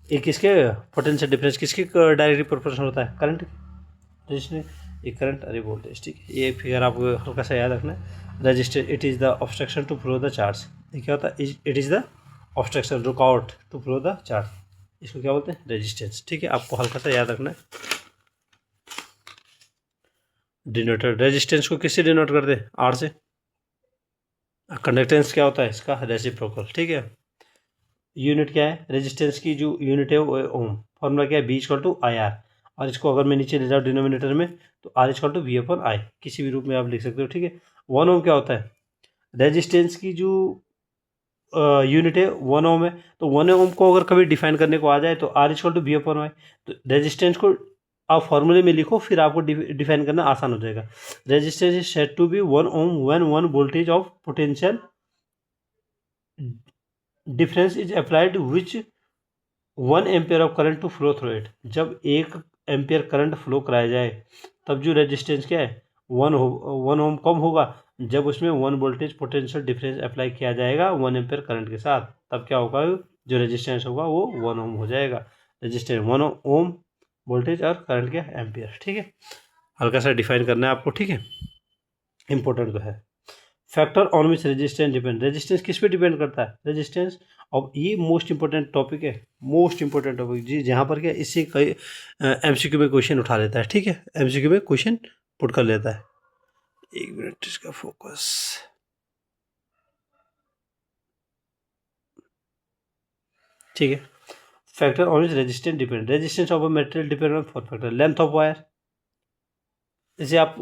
ये किसके पोटेंशियल डिफरेंस किसके डायरेक्टली प्रोपोर्शनल होता है, करंट, जिसने ये करंट, अरे वोल्टेज। ठीक है, ये फिगर आपको हल्का सा याद रखना है। Resistor, it is the obstruction to flow the charge, ये क्या होता है, इट इज़ द ऑब्स्ट्रक्शन, रुकावट टू फ्लो द चार्ज, इसको क्या बोलते हैं, रेजिस्टेंस। ठीक है, आपको हल्का सा याद रखना है। डिनोटर, रेजिस्टेंस को किससे डिनोट करते हैं, आर से। कंडक्टेंस क्या होता है इसका, रेसिप्रोकल। ठीक है, यूनिट क्या है, रेजिस्टेंस की जो यूनिट है वो ओम, फॉर्मूला क्या है, B equal to I R, और इसको अगर मैं नीचे ले जाऊँ डिनोमिनेटर में तो R equal to V upon I, किसी भी रूप में आप लिख सकते हो। ठीक है, 1 ओम क्या होता है, रेजिस्टेंस की जो यूनिट है 1 ओम है, तो 1 ओम को अगर कभी डिफाइन करने को आ जाए तो R equal to V upon I, तो रेजिस्टेंस को आप फॉर्मूले में लिखो, फिर आपको डिफाइन करना आसान हो जाएगा। Resistance is said to be 1 ohm when 1 voltage of potential difference is applied which 1 ampere of current to flow through it. जब 1 एम्पियर करंट फ्लो कराया जाए तब जो रेजिस्टेंस क्या है, 1 ओम कम होगा, जब उसमें 1 वोल्टेज पोटेंशियल डिफरेंस अप्लाई किया जाएगा 1 एम्पियर करंट के साथ, तब क्या होगा, जो रेजिस्टेंस होगा वो 1 ओम हो जाएगा। रेजिस्टेंस 1 ओम वोल्टेज और करंट क्या एम्पियर। ठीक है, हल्का सा डिफाइन करना है आपको। ठीक है, इंपॉर्टेंट तो है। Factor on which resistance depend, resistance किस पे डिपेंड करता है, रेजिस्टेंस। और ये मोस्ट इंपॉर्टेंट टॉपिक है, मोस्ट इंपॉर्टेंट टॉपिक जी, जहाँ पर क्या इससे कई एमसीक्यू में क्वेश्चन उठा लेता है। ठीक है, एमसीक्यू में क्वेश्चन पुट कर लेता है। एक मिनट, इसका फोकस, ठीक है, factor on which resistance depend, resistance of a material depend on 4 factor, length of wire, जैसे आप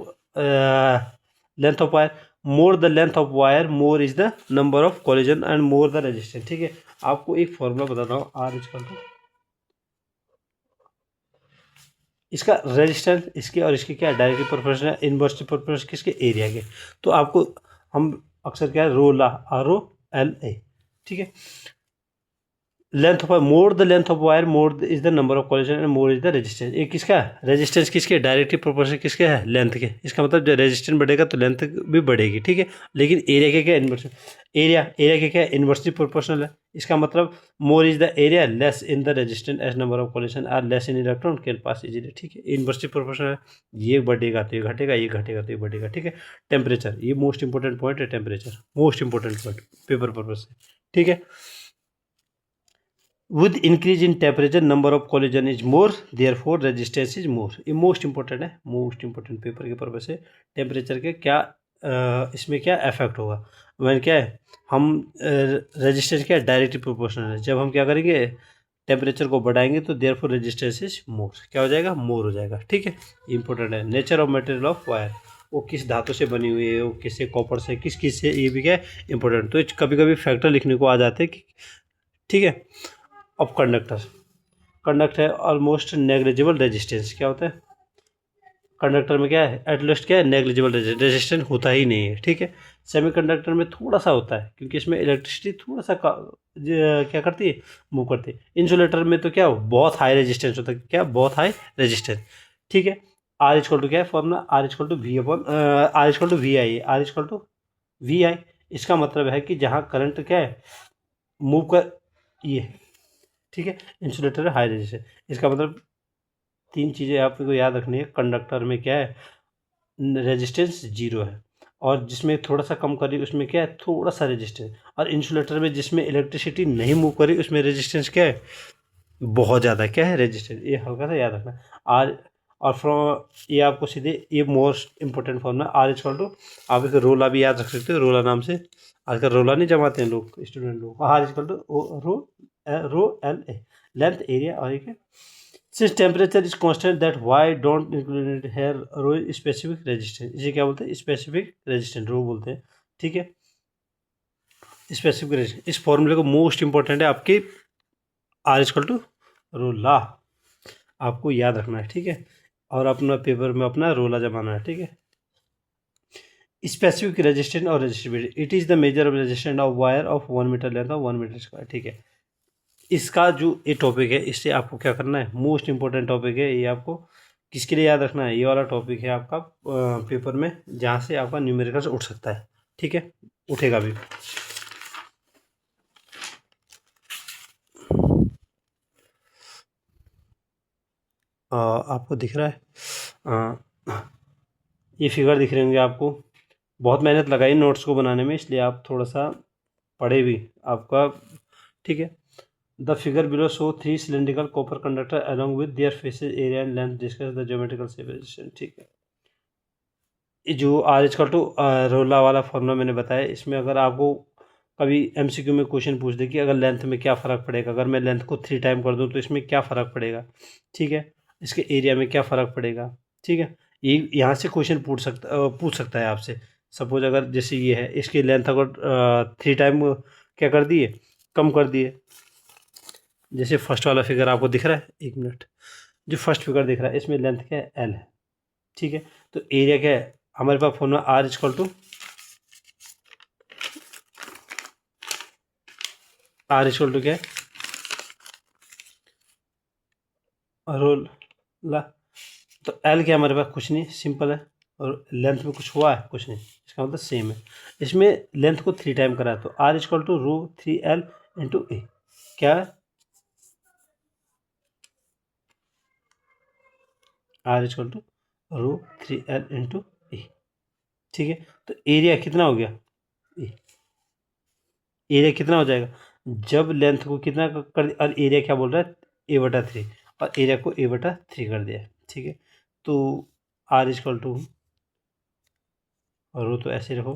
length of wire, more the length of wire more is the number of collision and more the resistance. ठीक है, आपको एक formula बताता हूँ, are equal to इसका resistance, इसके और इसके क्या डायरेक्टली प्रोपोर्शनल है, इनवर्सली प्रोपोर्शनल किसके, एरिया के। तो आपको हम अक्सर क्या है, रो ला, आर ओ एल ए। ठीक है, length of more the length of wire more is the number of collision and more is the resistance. ये किसका है? रेजिस्टेंस किसके? डायरेक्टली प्रोपोर्शनल किसके है? लेंथ के। इसका मतलब जब रेजिस्टेंस बढ़ेगा तो लेंथ भी बढ़ेगी, ठीक है। लेकिन एरिया के क्या? इन्वर्स एरिया के क्या? इन्वर्सली प्रोपोर्शनल है। इसका मतलब more is the area less in the resistance as number of collision are less in electron can pass easily, ठीक है। इन्वर्सली प्रोपोर्शनल है, ये बढ़ेगा तो ये घटेगा, ये घटेगा तो ये बढ़ेगा, ठीक है। टेम्परेचर, ये मोस्ट इंपॉर्टेंट पॉइंट है, temperature most important point paper purpose से, ठीक है। with increase in temperature number of collision is more therefore resistance is more। ये मोस्ट इंपॉर्टेंट है, मोस्ट इंपॉर्टेंट पेपर के पर्पज से। टेम्परेचर के क्या इसमें क्या इफेक्ट होगा? वैन क्या है, हम रेजिस्टेंस क्या है? डायरेक्टली प्रोपोर्शनल है। जब हम क्या करेंगे, टेम्परेचर को बढ़ाएंगे तो देयरफॉर रेजिस्टेंस इज मोर, क्या हो जाएगा? मोर हो जाएगा, ठीक है। इंपॉर्टेंट है। Nature of material of wire, वो किस धातु से बनी हुई है, वो किससे, कॉपर से, किस से, ये भी क्या है? इंपॉर्टेंट। तो कभी कभी फैक्टर लिखने को आ जाते हैं, ठीक है। ऑफ कंडक्टर, कंडक्ट है ऑलमोस्ट नेग्लिजिबल रेजिस्टेंस, क्या होता है कंडक्टर में? क्या है? एटलीस्ट क्या है? नेग्लिजिबल रेजिस्टेंस होता ही नहीं है, ठीक है। सेमीकंडक्टर में थोड़ा सा होता है क्योंकि इसमें इलेक्ट्रिसिटी थोड़ा सा क्या करती है? मूव करती है। इंसुलेटर में तो क्या बहुत हाई रेजिस्टेंस होता है, क्या? बहुत हाई रेजिस्टेंस, ठीक है। आर इक्वल टू क्या है formula? R equal to V upon R equal to V I, R equal to V I. इसका मतलब है कि जहाँ करंट क्या है मूव कर, ये, ठीक है। इंसुलेटर हाई रेजिस्टेंस, इसका मतलब तीन चीज़ें आपको याद रखनी है। कंडक्टर में क्या है? रेजिस्टेंस जीरो है, और जिसमें थोड़ा सा कम करी उसमें क्या है? थोड़ा सा रेजिस्टेंस। और इंसुलेटर में जिसमें इलेक्ट्रिसिटी नहीं मूव करी उसमें रेजिस्टेंस क्या है? बहुत ज़्यादा, क्या है? रेजिस्टेंस। ये हल्का सा याद रखना। आर और फ्रॉम, ये आपको सीधे, ये most important formula R equal to, आप इसका रोला भी याद रख सकते हो, रोला नाम से। आजकल रोला नहीं जमाते हैं लोग, स्टूडेंट लोग। R equal to rho L A, length, area, और एक since temperature is constant that why don't include it here rho specific resistance, इसे क्या बोलते हैं? स्पेसिफिक रेजिस्टेंस, रो बोलते हैं, ठीक है। स्पेसिफिक रेजिस्टेंस, इस फॉर्मूले को मोस्ट इंपॉर्टेंट है आपके आर इक्वल टू रो ला, आपको याद रखना है, ठीक है। और अपना पेपर में अपना रोला जमाना है, ठीक है। स्पेसिफिक रेजिस्टेंस और resistivity, it is the measure of resistance of wire of 1 metre length of 1 metre square, ठीक है। इसका जो ये टॉपिक है, इससे आपको क्या करना है? मोस्ट इंपॉर्टेंट टॉपिक है ये, आपको किसके लिए याद रखना है? ये वाला टॉपिक है आपका पेपर में, जहाँ से आपका न्यूमेरिकल्स उठ सकता है, ठीक है, उठेगा भी। आपको दिख रहा है ये फिगर दिख रहे होंगे आपको। बहुत मेहनत लगाई नोट्स को बनाने में, इसलिए आप थोड़ा सा पढ़े भी आपका, ठीक है। The figure below show 3 cylindrical copper conductor along with their faces area and length, discuss the geometrical separation, ठीक है। ये जो आर इक्वल टू रोला वाला फॉर्मूला मैंने बताया, इसमें अगर आपको कभी एमसीक्यू में क्वेश्चन पूछ दे कि अगर लेंथ में क्या फ़र्क पड़ेगा, अगर मैं लेंथ को 3 टाइम कर दूं तो इसमें क्या फ़र्क पड़ेगा, ठीक है। इसके एरिया में क्या फ़र्क पड़ेगा, ठीक है। ये यहाँ से क्वेश्चन पूछ सकता है आपसे। सपोज अगर जैसे ये है, इसकी लेंथ अगर 3 टाइम क्या कर दिए, कम कर दिए। जैसे फर्स्ट वाला फिगर आपको दिख रहा है, 1 मिनट, जो फर्स्ट फिगर दिख रहा है इसमें लेंथ क्या है? एल है, ठीक है। तो एरिया क्या है हमारे पास? फॉर्मूला आर इक्वल टू क्या है? रोल ला। तो एल क्या हमारे पास? कुछ नहीं, सिंपल है। और लेंथ में कुछ हुआ है? कुछ नहीं, इसका मतलब सेम है। इसमें लेंथ को 3 टाइम करा है, तो R equal to rho 3L into A, क्या है? R equal to rho 3L into A, ठीक है। तो एरिया कितना हो गया? एरिया कितना हो जाएगा जब लेंथ को कितना कर दिया, और एरिया क्या बोल रहा है? A/3, और एरिया को A/3 कर दिया है, ठीक है। तो आर इक्वल टू, रो तो ऐसे रखो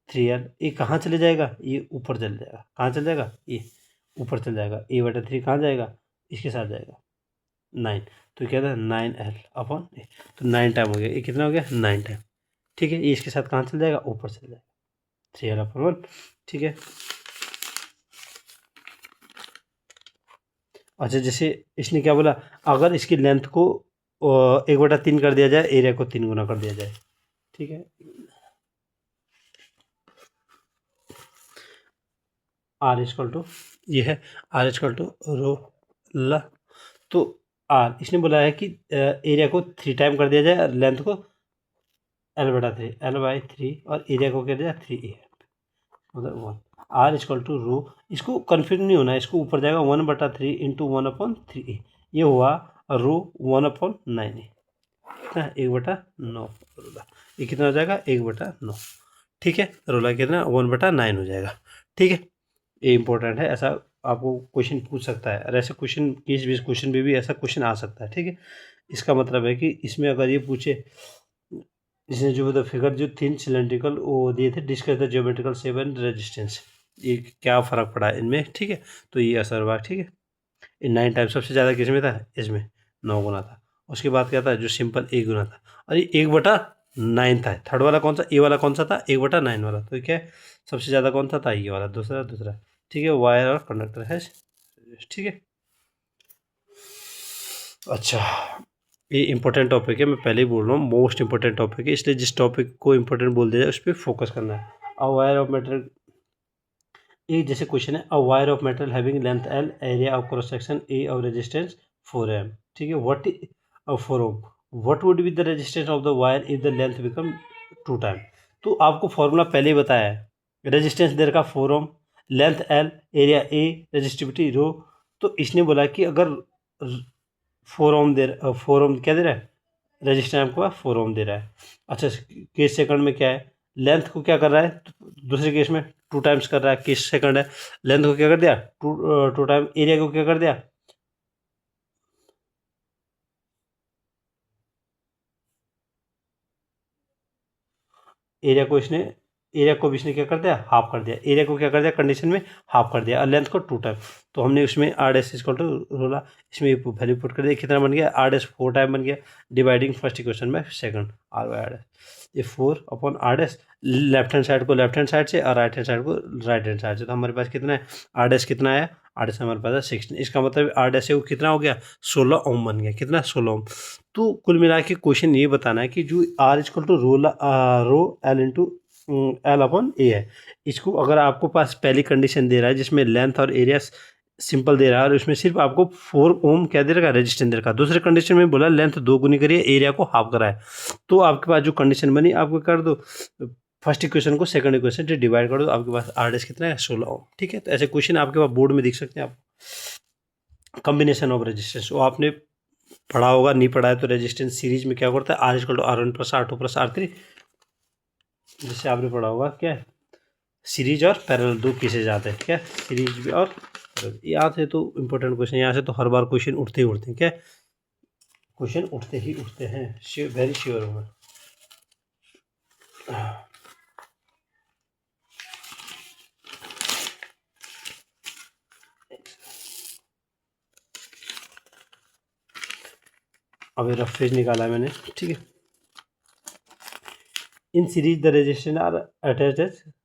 3L, ये कहाँ चले जाएगा? ये ऊपर चल जाएगा। कहाँ चल जाएगा? ये ऊपर चल जाएगा। A/3 कहाँ जाएगा? इसके साथ जाएगा 9, तो क्या था? 9L अपॉन ए, तो 9 टाइम हो गया। ये कितना हो गया? 9 टाइम, ठीक है। ये इसके साथ कहाँ चल जाएगा? ऊपर चल जाएगा, 3L अपॉन 1, ठीक है। अच्छा, जैसे इसने क्या बोला, अगर इसकी लेंथ को 1/3 कर दिया जाए, एरिया को 3 गुना कर दिया जाए, ठीक है। आर इक्वल टू, ये है आर इक्वल टू रो ला, तो आर इसने बोला है कि एरिया को 3 टाइम कर दिया जाए और लेंथ को L/3, L/3 और एरिया को कर दिया 3A, मतलब 1। आर इक्वल टू रो, इसको कन्फ्यूज नहीं होना है, इसको ऊपर जाएगा 1/3 इंटू 1/3A, ये हुआ रो 1/9A, कितना 1/9 रोला, ये कितना हो जाएगा 1/9, ठीक है। रोला कितना 1/9 हो जाएगा, ठीक है। ये इंपॉर्टेंट है, ऐसा आपको क्वेश्चन पूछ सकता है, और ऐसे क्वेश्चन 20-20 क्वेश्चन में भी ऐसा क्वेश्चन आ सकता है, ठीक है। इसका मतलब है कि इसमें अगर ये पूछे, इसने जो मतलब फिगर जो 3 सिलेंड्रिकल वो दिए थे, discuss the geometrical shape and resistance, ये क्या फ़र्क पड़ा है इनमें, ठीक है। तो ये असर हुआ, ठीक है। इन 9 टाइम सबसे ज़्यादा किस में था, इसमें 9 गुना था। उसके बाद क्या था, जो सिंपल 1 गुना था, और ये 1/9 था। थर्ड वाला कौन सा, ए वाला कौन सा था, 1/9 वाला, तो क्या है सबसे ज़्यादा कौन सा था, ये वाला, दूसरा, ठीक है। वायर और कंडक्टर है, ठीक है। अच्छा, ये इंपॉर्टेंट टॉपिक है, मैं पहले ही बोल रहा हूँ, मोस्ट इंपॉर्टेंट टॉपिक है, इसलिए जिस टॉपिक को इंपॉर्टेंट बोल दिया जाए उस पर फोकस करना है। अ वायर ऑफ मेटल, ये जैसे क्वेश्चन है, a wire of metal having length L, area of cross section A और रेजिस्टेंस 4M, ठीक है। What 4 ohm, what would be the resistance of the wire if the length become 2 time. तो आपको formula पहले ही बताया है, resistance दे रखा 4 ohm, length L, area A, resistivity rho. तो इसने बोला कि अगर 4 ओम 4 ओम क्या दे रहा है, रजिस्टेंस आपको 4 ओम दे रहा है। अच्छा, केस सेकंड में क्या है, लेंथ को क्या कर रहा है, दूसरे केस में 2 टाइम्स कर रहा है, केस सेकंड है, लेंथ को क्या कर दिया 2 टाइम, एरिया को क्या कर दिया, एरिया को इसने, एरिया को भी इसने क्या कर दिया, हाफ कर दिया, एरिया को क्या कर दिया कंडीशन में हाफ कर दिया, और लेंथ को 2 टाइम। तो हमने उसमें आर एस इक्वल टू रोला, इसमें वैल्यू पुट कर दिया, कितना बन गया, आर एस 4 टाइम बन गया, डिवाइडिंग फर्स्ट इक्वेशन में second, R by R S, ये 4/r, लेफ्ट हैंड साइड को लेफ्ट हैंड साइड से और राइट हैंड साइड को राइट हैंड साइड से। तो हमारे पास कितना है, आर कितना है, आर हमारे पास है 16, इसका मतलब आर से वो कितना हो गया 16 ओम बन गया, कितना 16 ओम। तो कुल मिला के क्वेश्चन ये बताना है कि जो R equal to rho L into L/A है, इसको अगर आपको पास पहली कंडीशन दे रहा है जिसमें लेंथ और एरिया सिंपल दे रहा है और उसमें सिर्फ आपको 4 ओम क्या दे रखा है, रेजिस्टेंस दे रखा है। दूसरे कंडीशन में बोला लेंथ 2 गुनी करिए, एरिया को हाफ कराए, तो आपके पास जो कंडीशन बनी आपको कर दो, फर्स्ट इक्वेशन को सेकंड इक्वेशन से डिवाइड कर दो, आपके पास आर कितना है 16 ओम, ठीक है। तो ऐसे क्वेश्चन आपके पास बोर्ड में दिख सकते हैं आप। कॉम्बिनेशन ऑफ रेजिस्टेंस, वो आपने पढ़ा होगा, नहीं पढ़ा है तो रेजिस्टेंस सीरीज में क्या करता है, R = R1 + R2 + R3, जैसे आपने पढ़ा होगा क्या सीरीज और पैरेलल दो केसेज आते हैं, क्या सीरीज भी और यहाँ से तो इम्पोर्टेंट क्वेश्चन, यहाँ से तो हर बार क्वेश्चन उठते ही उठते हैं, क्या क्वेश्चन उठते ही उठते हैं, वेरी श्योर हूँ मैं। अभी रफ पेज निकाला है मैंने, ठीक है। In series the resistance R attached,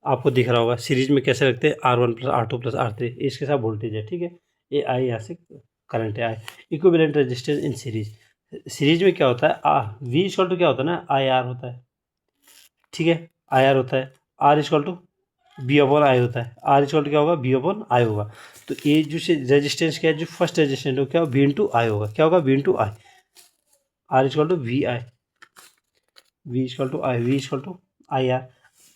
आपको दिख रहा होगा सीरीज में कैसे रखते हैं, R1 + R2 + R3, इसके साथ वोल्टेज है, ठीक है। ये आई यहाँ से करंट है, I equivalent resistance in series. Series में क्या होता है, V = क्या होता है ना, IR होता है, ठीक है, IR होता है, R = B/I होता है, R = क्या होगा, B/I होगा। तो ये जो रेजिस्टेंस क्या है, जो फर्स्ट रेजिस्टेंस हो क्या V × I होगा, क्या होगा V × I, R = VI, V = I, V = IR,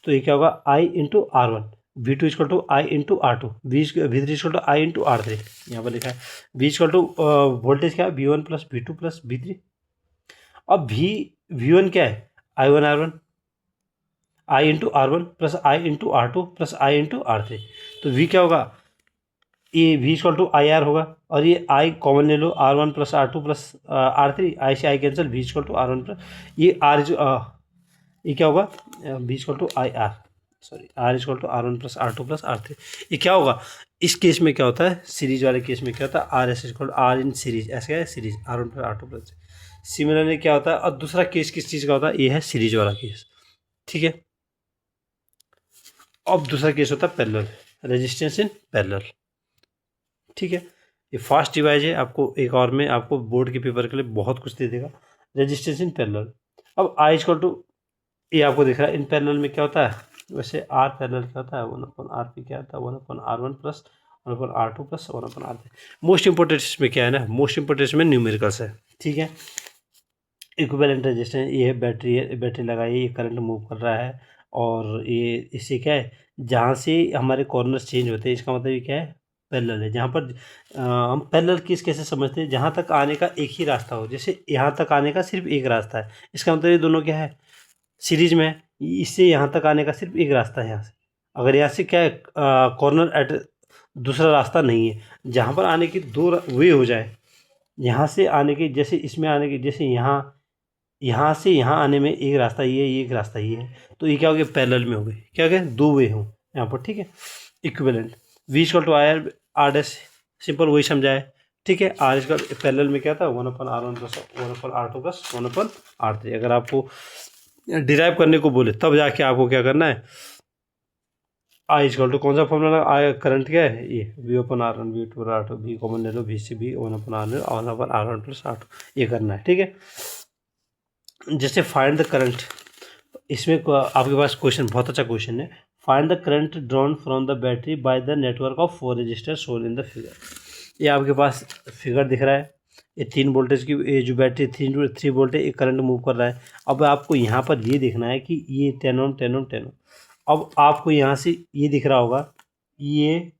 तो ये क्या होगा I × R1, V2 = I × R2, V3 = I × R3, यहाँ पर लिखा है। V = वोल्टेज क्या है, V1 + V2 + V3। अब V1 क्या है, I1 R1, I × R1 + I × R2 + I × R3, तो V क्या होगा, ये V = IR होगा, और ये I कॉमन ले लो, R1 + R2 + R3, I से I कैंसिल, V = R1 + ये R ये क्या होगा, V = IR, sorry R = R1 + R2 + R3। ये क्या होगा, इस केस में क्या होता है, सीरीज वाले केस में क्या होता है, RS = R इन सीरीज, ऐसे क्या है सीरीज R1 + R2 +। सिमिलरली क्या होता है, और दूसरा केस किस चीज़ का होता है, ये है सीरीज वाला केस, ठीक है। अब दूसरा केस होता है पैरेलल, रेजिस्टेंस इन पैरेलल, ठीक है। ये फास्ट डिवाइस है, आपको एक और में आपको बोर्ड के पेपर के लिए बहुत कुछ दे देगा, रेजिस्टेंस इन पैरेलल। अब I = ये आपको दिख रहा है, इन पैरेलल में क्या होता है, वैसे आर पैरेलल क्या होता है, 1/RP क्या होता है, 1/R1 plus 1/R2 plus 1/R3। Most important इसमें क्या है ना, मोस्ट इंपॉर्टेंट इसमें न्यूमेरिकल्स है, ठीक है। इक्विवेलेंट रेजिस्टेंस, ये है बैटरी, है बैटरी लगाई, ये करंट मूव कर रहा है, और ये इससे क्या है, जहाँ से हमारे कॉर्नर्स चेंज होते हैं, इसका मतलब ये क्या है, पैरेलल है। जहाँ पर हम पैरेलल किस कैसे समझते हैं, जहाँ तक आने का एक ही रास्ता हो, जैसे यहाँ तक आने का सिर्फ एक रास्ता है, इसका मतलब ये दोनों क्या है, सीरीज में है। इससे यहाँ तक आने का सिर्फ एक रास्ता है यहाँ से। अगर यहाँ से क्या है, कॉर्नर एट दूसरा रास्ता नहीं है, जहाँ पर आने की दो वे हो जाए, यहाँ से आने के, जैसे इसमें आने के, जैसे यहाँ यहाँ से यहाँ आने में एक रास्ता ये है, ये एक रास्ता ये है, तो ये क्या हो गया, पैरेलल में हो गए, क्या हो गया, दो वे हों यहाँ पर, ठीक है। Equivalent, V equal to R dash, simple वही समझाए, ठीक है। आर इसका पैरेलल में क्या था, 1/R1 plus 1/R2 plus 1/R3। अगर आपको डिराइव करने को बोले तब जाके आपको क्या करना है, आई इक्वल टू कौन सा फॉर्मूला, आई करंट क्या है, ये V/R1 V/R2, V कॉमन ले लो, V से भी 1/R1 प्लस R2, ये करना है, ठीक है। जैसे फाइंड द करंट, इसमें आपके पास क्वेश्चन बहुत अच्छा क्वेश्चन है, find the current drawn from the battery by the network of 4 register shown in the figure. ये आपके पास फिगर दिख रहा है, ये 3 वोल्टेज की, ये जो बैटरी 3 वोल्ट है, एक करंट मूव कर रहा है। अब आपको यहाँ पर ये देखना है कि ये 10 ओम 10 ओम 10 ओम। अब आपको यहाँ से ये दिख रहा होगा, ये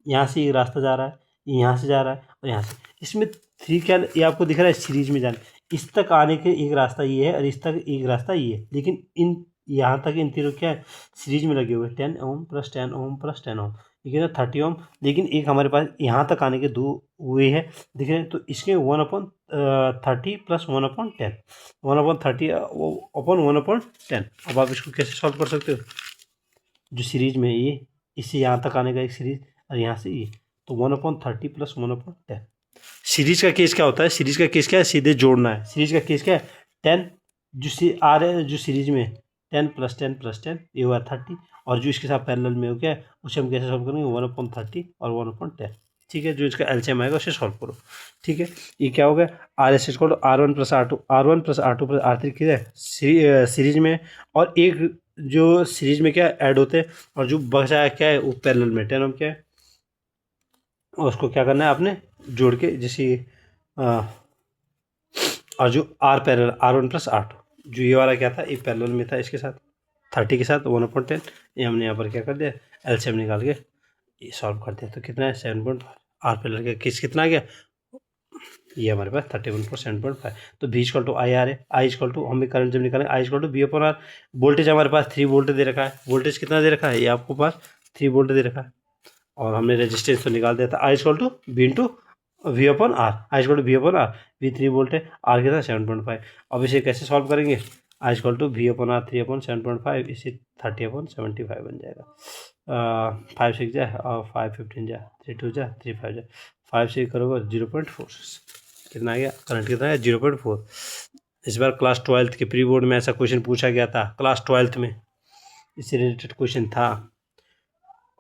यहाँ से एक रास्ता जा रहा है, यहाँ से जा रहा है, और यहाँ से, इसमें 3 क्या, ये आपको दिख रहा है सीरीज में जाना, इस तक आने के एक रास्ता ये है, और इस तक एक रास्ता ये है, लेकिन इन यहाँ तक इन तीनों क्या है, सीरीज में लगे हुए, 10 ओम प्लस 10 ओम प्लस 10 ओम, ठीक है ना, 30 ओम। लेकिन एक हमारे पास यहाँ तक आने के दो वे है, दिख रहे हैं, तो इसके 1/30 प्लस 1/10, 1/30 अपॉन 1/10। अब आप इसको कैसे सॉल्व कर सकते हो, जो सीरीज में है ये, इससे यहाँ तक आने का एक सीरीज, और यहाँ से ये, तो 1/30 प्लस 1/10। सीरीज का केस क्या होता है, सीरीज का केस क्या है, सीधे जोड़ना है। सीरीज का केस क्या है, 10 जो आ रहे हैं, जो सीरीज में 10 प्लस 10 प्लस 10, ये हुआ 30, और जो इसके साथ पैरेलल में हो गया है, उसे हम कैसे सॉल्व करेंगे, 1/30 और 1/10, ठीक है। जो इसका एलसीएम आएगा उसे सॉल्व करो, ठीक है। ये क्या हो गया, R S equal to R1 plus R2 plus R3 किया है सीरीज में, और एक जो सीरीज में क्या ऐड होते हैं, और जो बचा है क्या है, वो पैरेलल में 10 ओम क्या है, और उसको क्या करना है आपने जोड़ के, जैसे और जो are parallel R1 plus R2, जो ये वाला क्या था, ये पैरेलल में था इसके साथ 30 के साथ 1/10, ये हमने यहाँ पर क्या कर दिया, एलसीएम निकाल के ये सॉल्व कर दिया, तो कितना है 7.5। आर पैरेलल का किस कितना आ गया, ये हमारे पास 31.7.5। तो V equal to I R है, आई इक्वल टू हमें करंट जब निकालेंगे, आई इक्वल टू V/R। वोल्टेज हमारे पास 3 वोल्ट दे रखा है, वोल्टेज कितना दे रखा है, ये आपको पास 3 वोल्ट दे रखा है, और हमने रेजिस्टेंस तो निकाल दिया था, I equal to V into V/R, I equal to V/R, V 3 volt है, आर कितना 7.5। अब इसे कैसे सॉल्व करेंगे, आई इक्वल टू V/R 3/7.5, इसे 30/75 बन जाएगा। 5 6 जा, और 5 15 जा, 3 2 जा, 3 5 जा, 5 से करोगे 0.4, कितना आ गया करंट, कितना है 0.4। इस बार क्लास 12th के प्री बोर्ड में ऐसा क्वेश्चन पूछा गया था, क्लास 12th में इससे रिलेटेड क्वेश्चन था।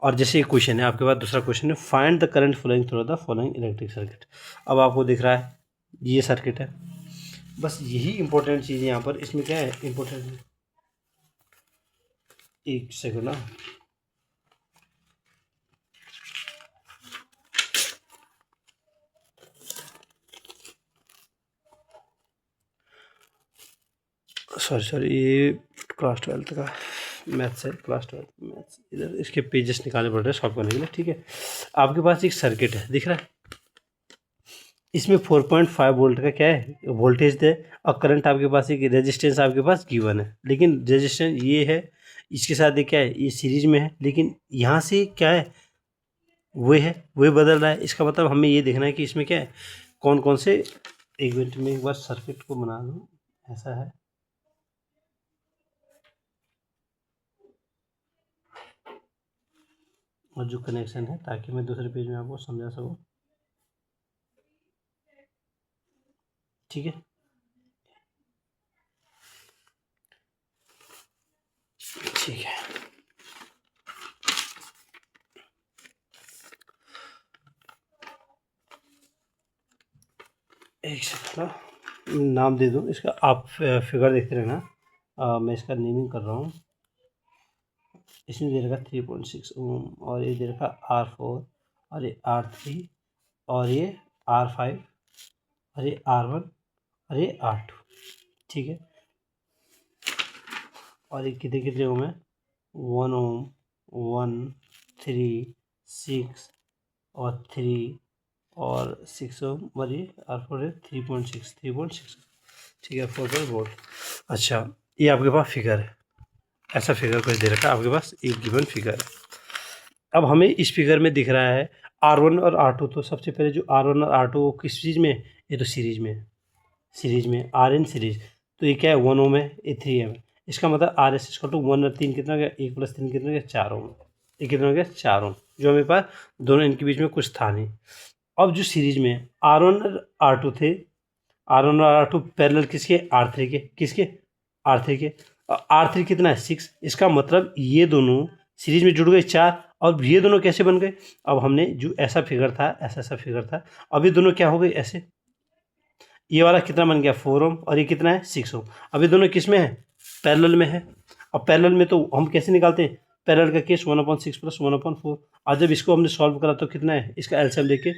और जैसे ये क्वेश्चन है आपके पास, दूसरा क्वेश्चन है, find the current flowing through the following electric circuit. अब आपको दिख रहा है ये सर्किट है, बस यही इंपॉर्टेंट चीज़ यहाँ पर, इसमें क्या है इंपॉर्टेंट, एक सेकंड ना, सॉरी ये क्लास 12th का मैथ्स है, क्लास 12th मैथ्स, इधर इसके पेजेस निकालने पड़ रहे हैं सॉल्व करने के लिए, ठीक है। आपके पास एक सर्किट है दिख रहा है, इसमें 4.5 वोल्ट का क्या है वोल्टेज दे, और करंट आपके पास एक रेजिस्टेंस आपके पास गिवन है, लेकिन रेजिस्टेंस ये है, इसके साथ ये क्या है, ये सीरीज में है, लेकिन यहाँ से क्या है, वे बदल रहा है। इसका मतलब हमें ये देखना है कि इसमें क्या है, कौन कौन से, एक मिनट में एक बार सर्किट को बना लूँ, ऐसा है, और जो कनेक्शन है, ताकि मैं दूसरे पेज में आपको समझा सकूँ, ठीक है। ठीक है, एक सेकंड नाम दे दूँ इसका, आप फिगर देखते रहना, मैं इसका नेमिंग कर रहा हूँ, इसमें दे रखा 3.6 ओम, और ये दे रखा R4, और ये R3, और ये R5, और ये R1, और ये R2, ठीक है। और ये कितने कितने ओम है, 1 ओम, 1, 3, 6 और 3 और 6 ओम, और ये R4 है 3.6, ठीक है, 4 वोल्ट। अच्छा, ये आपके पास फिगर है, ऐसा फिगर कुछ दे रखा है आपके पास, एक गिवन फिगर है। अब हमें इस फिगर में दिख रहा है R1 और R2। तो सबसे पहले जो R1 और R2 वो किस चीज़ में, ये तो सीरीज में है, सीरीज में आर एन सीरीज। तो ये क्या है, 1 ओम है, ये 3 ओम है। इसका मतलब आर एस इसका टू 1 और 3 कितना हो गया, 1 + 3 कितना हो गया, 4 ओम। ये कितना हो गया, 4 ओम, जो हमें पास दोनों इनके बीच में कुछ था नहीं। अब जो सीरीज में R1 और R2 थे, R1 और R2 पैरेलल किसके, R3 के, किसके, R3 के। R3 कितना है, 6। इसका मतलब ये दोनों सीरीज में जुड़ गए 4। और ये दोनों कैसे बन गए, अब हमने जो ऐसा फिगर था, ऐसा फिगर था, अब ये दोनों क्या हो गए ऐसे, ये वाला कितना बन गया, 4 ओम, और ये कितना है, 6 ओम। अब ये दोनों किस में है, पैरेलल में है। अब पैरेलल में तो हम कैसे निकालते हैं, पैरेलल का केस 1/6 + 1/4। और जब इसको हमने सॉल्व करा तो कितना है, इसका एलसीएम लेके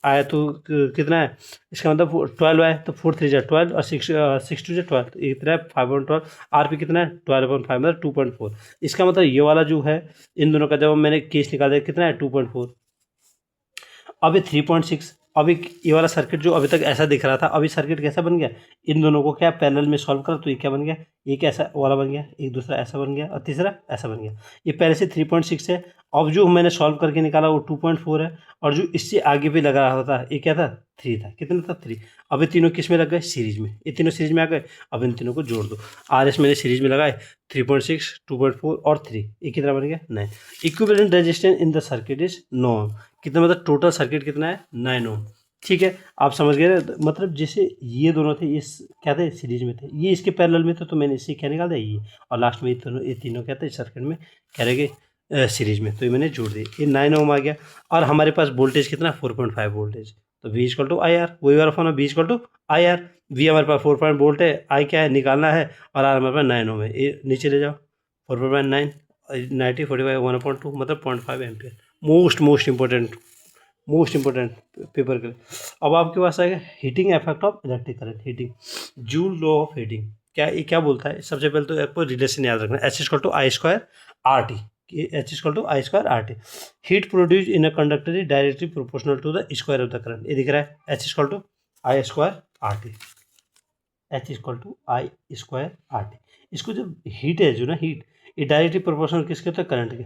आया तो कितना है, इसका मतलब 12 आया। तो 4 3 12 और 6 2 12, तो ये कितना है, 5/12। आर पी कितना है, 12/5 मतलब 2.4। इसका मतलब ये वाला जो है, इन दोनों का जब मैंने केस निकाला कितना है, 2.4। अब ये 3.6। अब ये वाला सर्किट जो अभी तक ऐसा दिख रहा था, अभी सर्किट कैसा बन गया, इन दोनों को क्या पैरेलल में सॉल्व करा तो ये क्या बन गया, एक ऐसा वाला बन गया, एक दूसरा ऐसा बन गया, और तीसरा ऐसा बन गया। ये पहले से 3.6 है। अब जो मैंने सॉल्व करके निकाला वो 2.4 है। और जो इससे आगे भी लगा रहा था ये क्या था, 3 था। कितना था, 3। अब ये तीनों किस में लग गए, सीरीज में। ये तीनों सीरीज में आ गए। अब इन तीनों को जोड़ दो, आर एस मैंने सीरीज में लगाए, 3.6, 2.4 और 3, ये कितना बन गया, 9। Equivalent resistance in the circuit is 9 ओम। कितना मतलब टोटल सर्किट कितना है, 9 ओम। ठीक है, आप समझ गए ना। मतलब जैसे ये दोनों थे, ये क्या थे, सीरीज में थे, ये इसके पैरेलल में थे, तो मैंने इससे क्या निकाल दिया, ये। और लास्ट में ये तीनों क्या थे, सर्किट में क्या रह गए, सीरीज में। तो ये मैंने जोड़ दिए, ये 9 ओम आ गया। और हमारे पास वोल्टेज कितना, 4.5 वोल्टेज। तो V = IR, वही वाला फॉर्म है, V = IR। V हमारे पास 4 वोल्ट है, I क्या है, निकालना है, और R हमारे पास 9 ओम है। ये नीचे ले जाओ, 4.9 90 45 1/2 मतलब 0.5 एम्पियर। मोस्ट इंपॉर्टेंट पेपर के लिए। अब आपके पास आएगा heating effect of electric current, heating, joule law of heating. क्या ये क्या बोलता है, सबसे पहले तो आपको रिलेशन याद रखना, H = I² RT, H = I² RT। Heat produce in a conductor is directly proportional to the square of the current. ये दिख रहा है, H = I² RT, H = I² RT। इसको जब हीट है जो ना, हीट, ये डायरेक्टली प्रोपोर्शनल किसके होता है, करंट के।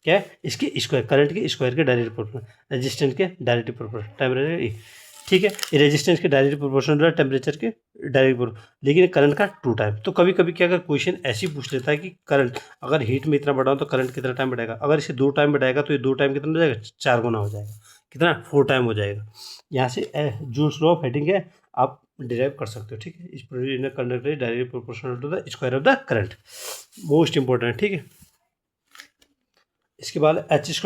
क्या है, इसके स्क्वायर, करंट के स्क्वायर के डायरेक्ट प्रोपोर्शनल, रेजिस्टेंस के डायरेक्ट प्रोपोर्शनल, टेम्परेचर। ठीक है, ये रेजिस्टेंस के डायरेक्ट प्रोपोर्शनल है, टेम्परेचर के डायरेक्ट प्रोपोर्शनल। लेकिन करंट का 2 टाइम। तो कभी कभी क्या, अगर क्वेश्चन ऐसे ही पूछ लेता है कि करंट अगर हीट में इतना बढ़ाओ तो करंट कितना टाइम बढ़ाएगा। अगर इसे 2 टाइम बढ़ाएगा तो ये 2 टाइम कितना हो जाएगा, 4 गुना हो जाएगा। कितना, 4 टाइम हो जाएगा। यहाँ से जूल्स लॉ ऑफ हीटिंग है, आप डिराइव कर सकते हो। ठीक है, इस conductor direct proportional to the square of the current, most important. ठीक है, इसके बाद H =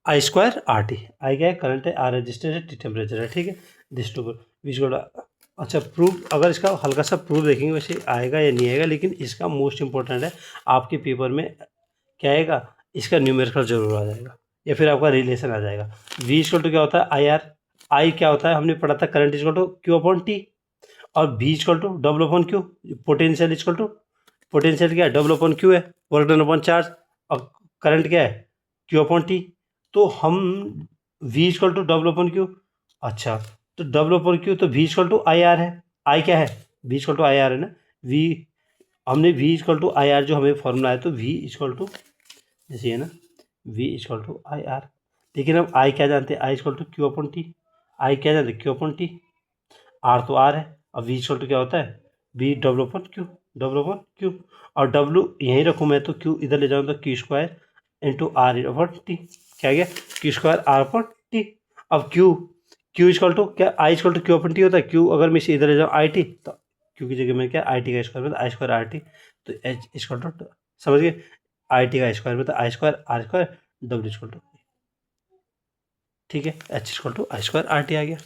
I² RT। आई क्या है, करंट है, आर रेजिस्टेंस है, टी टेम्परेचर है। ठीक है, दिस टू बीच को। अच्छा, प्रूफ, अगर इसका हल्का सा प्रूफ देखेंगे वैसे आएगा या नहीं आएगा, लेकिन इसका मोस्ट इंपॉर्टेंट है, आपके पेपर में क्या आएगा, इसका न्यूमेरिकल जरूर आ जाएगा, या फिर आपका रिलेशन आ जाएगा। V = क्या होता है, IR। I क्या होता है, हमने पढ़ा था, करंट = Q/T। और V = W/Q। पोटेंशियल पोटेंशियल क्या है, W/Q है, वर्क डन अपॉन चार्ज। और करंट क्या है, Q/T। तो हम V = W/Q। अच्छा, तो W/Q, तो V = IR है। I क्या है, V = IR है ना। V हमने V = IR जो हमें फॉर्मूला है, तो V = जैसे है ना, V = IR। लेकिन हम I क्या जानते हैं, I = Q/T। I क्या जानते हैं, Q/T। R तो R है। अब V = क्या होता है, V W/Q। और W यहीं रखूँ मैं, तो Q इधर ले जाऊँ तो Q² × R/T। क्या गया, Q² R/T। अब Q क्या, I = Q/T होता है। Q अगर मैं इसे इधर ले जाऊँ IT, तो Q की जगह में क्या, IT का स्क्वायर मतलब I² RT। तो H = समझ गए, IT का स्क्वायर मतलब I² R², W = ठीक है, H = I² RT आ गया।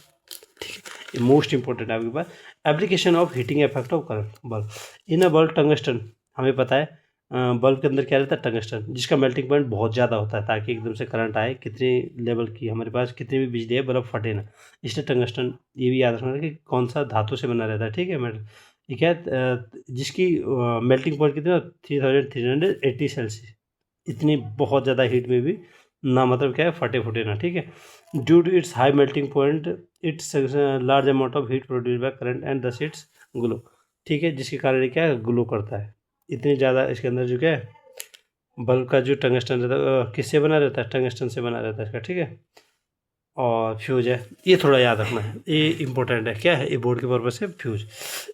ठीक है, मोस्ट इंपॉर्टेंट है आपके पास। Application of heating effect of current bulb. In a bulb tungsten, हमें पता है बल्ब के अंदर क्या रहता है, टंगस्टन, जिसका मेल्टिंग पॉइंट बहुत ज़्यादा होता है ताकि एकदम से करंट आए, कितने लेवल की हमारे पास कितनी भी बिजली है बल्ब फटे ना, इसलिए टंगस्टन ये भी याद रखना कि कौन सा धातु से बना रहता है, ठीक है मेटल। ये क्या है, जिसकी मेल्टिंग पॉइंट कितना 3380 सेल्सियस, इतनी बहुत ज़्यादा हीट में भी ना मतलब क्या है फटे फुटे ना, ठीक है। Due to its high melting point its large amount of heat produce by current and thus its glow, ठीक है, जिसके कारण ये क्या है ग्लो करता है। इतनी ज़्यादा इसके अंदर जो क्या है बल्ब का जो टंगस्टन रहता है किससे बना रहता है, टंगस्टन से बना रहता है इसका, ठीक है। और फ्यूज है, ये थोड़ा याद रखना है, ये इंपॉर्टेंट है, क्या है ये बोर्ड के पर्पज से fuse.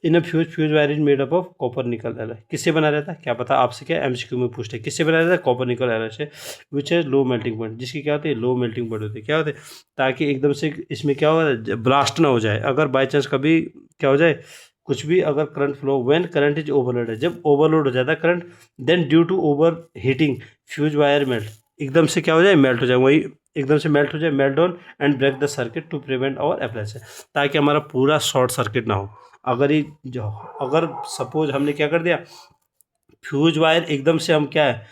In a fuse wire is made up of copper nickel alloy, किससे बना रहता है क्या पता आपसे, क्या एमसीक्यू में पूछते हैं किससे बना रहता है, कॉपर निकल एलॉय से, विच है लो मेल्टिंग पॉइंट, जिसकी क्या होती है लो मेल्टिंग पॉइंट होती है, क्या होते हैं ताकि एकदम से इसमें क्या होगा ब्लास्ट ना हो जाए, अगर बाई चांस कभी क्या हो जाए कुछ भी, अगर current flow when current is overload है, जब ओवरलोड हो जाता है current, then due to over heating fuse wire melt, एकदम से क्या हो जाए मेल्ट हो जाए, वही एकदम से मेल्ट हो जाए, melt down and break the circuit to prevent our appliance, ताकि हमारा पूरा शॉर्ट सर्किट ना हो। अगर ये जो अगर सपोज हमने क्या कर दिया फ्यूज वायर एकदम से हम क्या है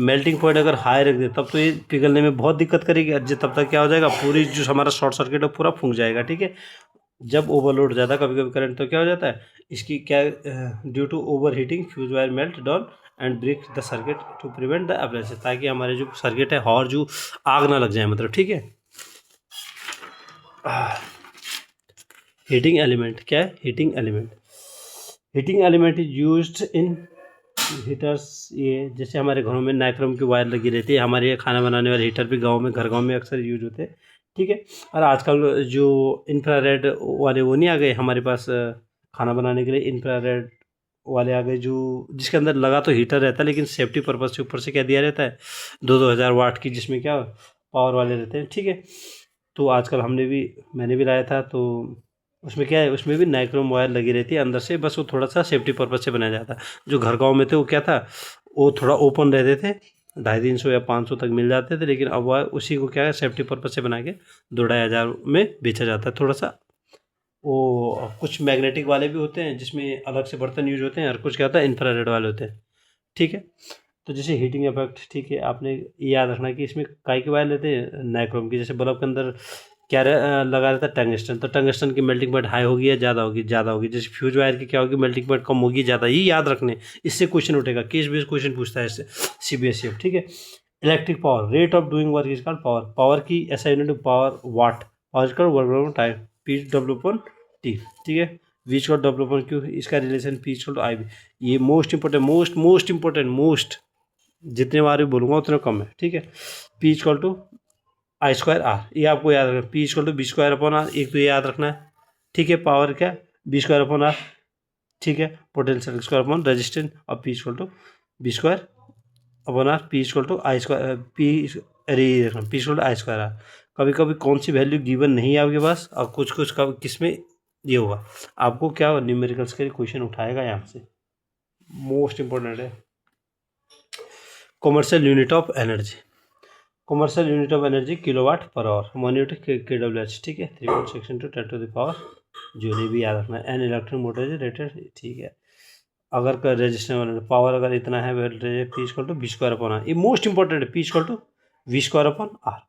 मेल्टिंग पॉइंट अगर हाई रख दे तब तो ये पिघलने में बहुत दिक्कत करेगी, तब तक क्या हो जाएगा पूरी जो हमारा शॉर्ट सर्किट है पूरा फूंक जाएगा, ठीक है। जब ओवरलोड ज़्यादा कभी कभी करंट तो क्या हो जाता है इसकी क्या due to over heating fuse wire melt down and break the circuit to prevent the appliances, ताकि हमारे जो सर्किट है और जो आग ना लग जाए मतलब, ठीक है। हीटिंग एलिमेंट क्या है, heating element, heating element is used in heaters, ये जैसे हमारे घरों में नाइक्रोम की वायर लगी रहती है, हमारे ये खाना बनाने वाले हीटर भी गांव में गांव में अक्सर यूज होते हैं, ठीक है। और आजकल जो इंफ्रारेड वाले वो नहीं आ गए हमारे पास, खाना बनाने के लिए इंफ्रारेड वाले आ गए, जो जिसके अंदर लगा तो हीटर रहता है लेकिन सेफ्टी पर्पज़ से ऊपर से क्या दिया रहता है 2-2000 वाट की, जिसमें क्या पावर वाले रहते हैं, ठीक है। तो आजकल मैंने भी लाया था, तो उसमें क्या है उसमें भी नाइक्रोम वायर लगी रहती है अंदर से, बस वो थोड़ा सा सेफ्टी पर्पज़ से बनाया जाता है। जो घर गाँव में थे वो क्या था वो थोड़ा ओपन रहते थे, 250-300 या 500 तक मिल जाते थे, लेकिन अब वह उसी को क्या है सेफ्टी पर्पज़ से बना के 2-2.5 हज़ार में बेचा जाता है। थोड़ा सा वो कुछ मैग्नेटिक वाले भी होते हैं जिसमें अलग से बर्तन यूज होते हैं, और कुछ क्या होता है इंफ्रारेड वाले होते हैं, ठीक है। तो जैसे हीटिंग इफेक्ट, ठीक है, आपने ये याद रखना कि इसमें काय की वायर लेते हैं नाइक्रोम की, जैसे बल्ब के अंदर क्या लगा रहता है टंगस्टन, तो टंगस्टन की मेल्टिंग पॉइंट हाई होगी या ज़्यादा होगी, ज़्यादा होगी। जैसे फ्यूज वायर की क्या होगी मेल्टिंग पॉइंट कम होगी ज़्यादा, ये याद रखने, इससे क्वेश्चन उठेगा, केस बेस्ड क्वेश्चन पूछता है इससे CBSE, ठीक है। Electric power rate of doing work is called power, power की ऐसा यूनिट पावर वाट, पावर का वर्क टाइम P/W/T, ठीक है। V का W/Q, इसका रिलेशन P/I/V, ये most important most important most, जितने बार भी बोलूँगा उतना कम है, ठीक है। P/I²R, ये आपको याद रखना, P/V²/R, एक तो ये याद रखना है, ठीक है। पावर क्या V²/R, ठीक है। पोटेंशियल स्क्वायर अपॉन रेजिस्टेंस, और P/V²/R, P/I²R। कभी कभी कौन सी वैल्यू गिवन नहीं है आपके पास, और कुछ कुछ किस में ये होगा, आपको क्या न्यूमेरिकल्स के क्वेश्चन उठाएगा यहाँ से, मोस्ट इंपॉर्टेंट है। Commercial unit of energy, commercial unit of energy kilowatt per hour, 1 unit KWH, ठीक है। 3.6 × 10⁻⁴ जूल, भी याद रखना है। An electric motor is rated, ठीक है। अगर का रेजिस्टेंस पावर अगर इतना है वोल्टेज P/V²/R, ये मोस्ट इंपॉर्टेंट है, P/V²/R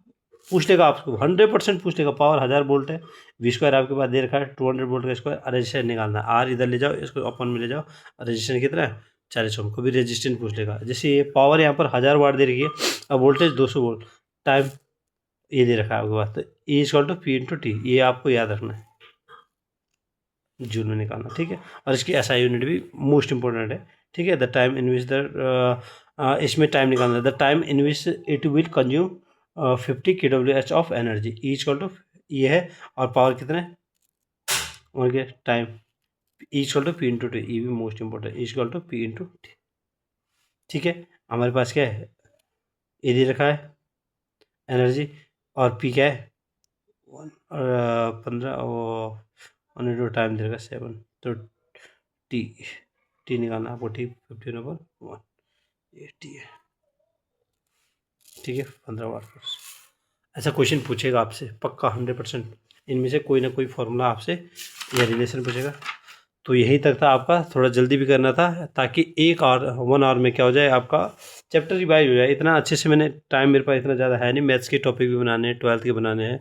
पूछ लेगा आपको 100% पूछ लेगा। पावर 1000 वोल्ट है, V² आपके पास दे रखा है 200 वोल्ट का स्क्वायर, रजिस्टेंस निकालना है, R इधर ले जाओ, इसको अपन में ले जाओ, रजिस्टेंस कितना है 40 ओम, कभी रेजिस्टेंस पूछ लेगा। जैसे ये पावर यहाँ पर 1000 वाट दे रखी है, अब वोल्टेज 200 वोल्ट, टाइम ये दे रखा है आपके पास, तो E=P/T, ये आपको याद रखना है, जूल में निकालना, ठीक है। और इसकी SI यूनिट भी मोस्ट इंपॉर्टेंट है, ठीक है। द टाइम इन विच इसमें टाइम निकालना, the time in which it will consume 50 kWh of energy, E= ये है, और पावर कितना है और क्या टाइम, E=P/T, ये भी मोस्ट इंपॉर्टेंट, E=P/T, ठीक है। हमारे पास क्या है ये दे रखा है एनर्जी, और P क्या है 15, और 1 टाइम दे रखा 7, तो टी निकालना आपको, T 15/1, ये T है, ठीक है। 15 वाट। ऐसा क्वेश्चन पूछेगा आपसे पक्का 100%, इनमें से कोई ना कोई फॉर्मूला आपसे या रिलेशन पूछेगा। तो यहीं तक था आपका, थोड़ा जल्दी भी करना था ताकि 1 आवर में क्या हो जाए, आपका चैप्टर रिवाइज हो जाए। इतना अच्छे से मैंने, टाइम मेरे पास इतना ज़्यादा है नहीं, मैथ्स के टॉपिक भी बनाने हैं, 12th के बनाने हैं,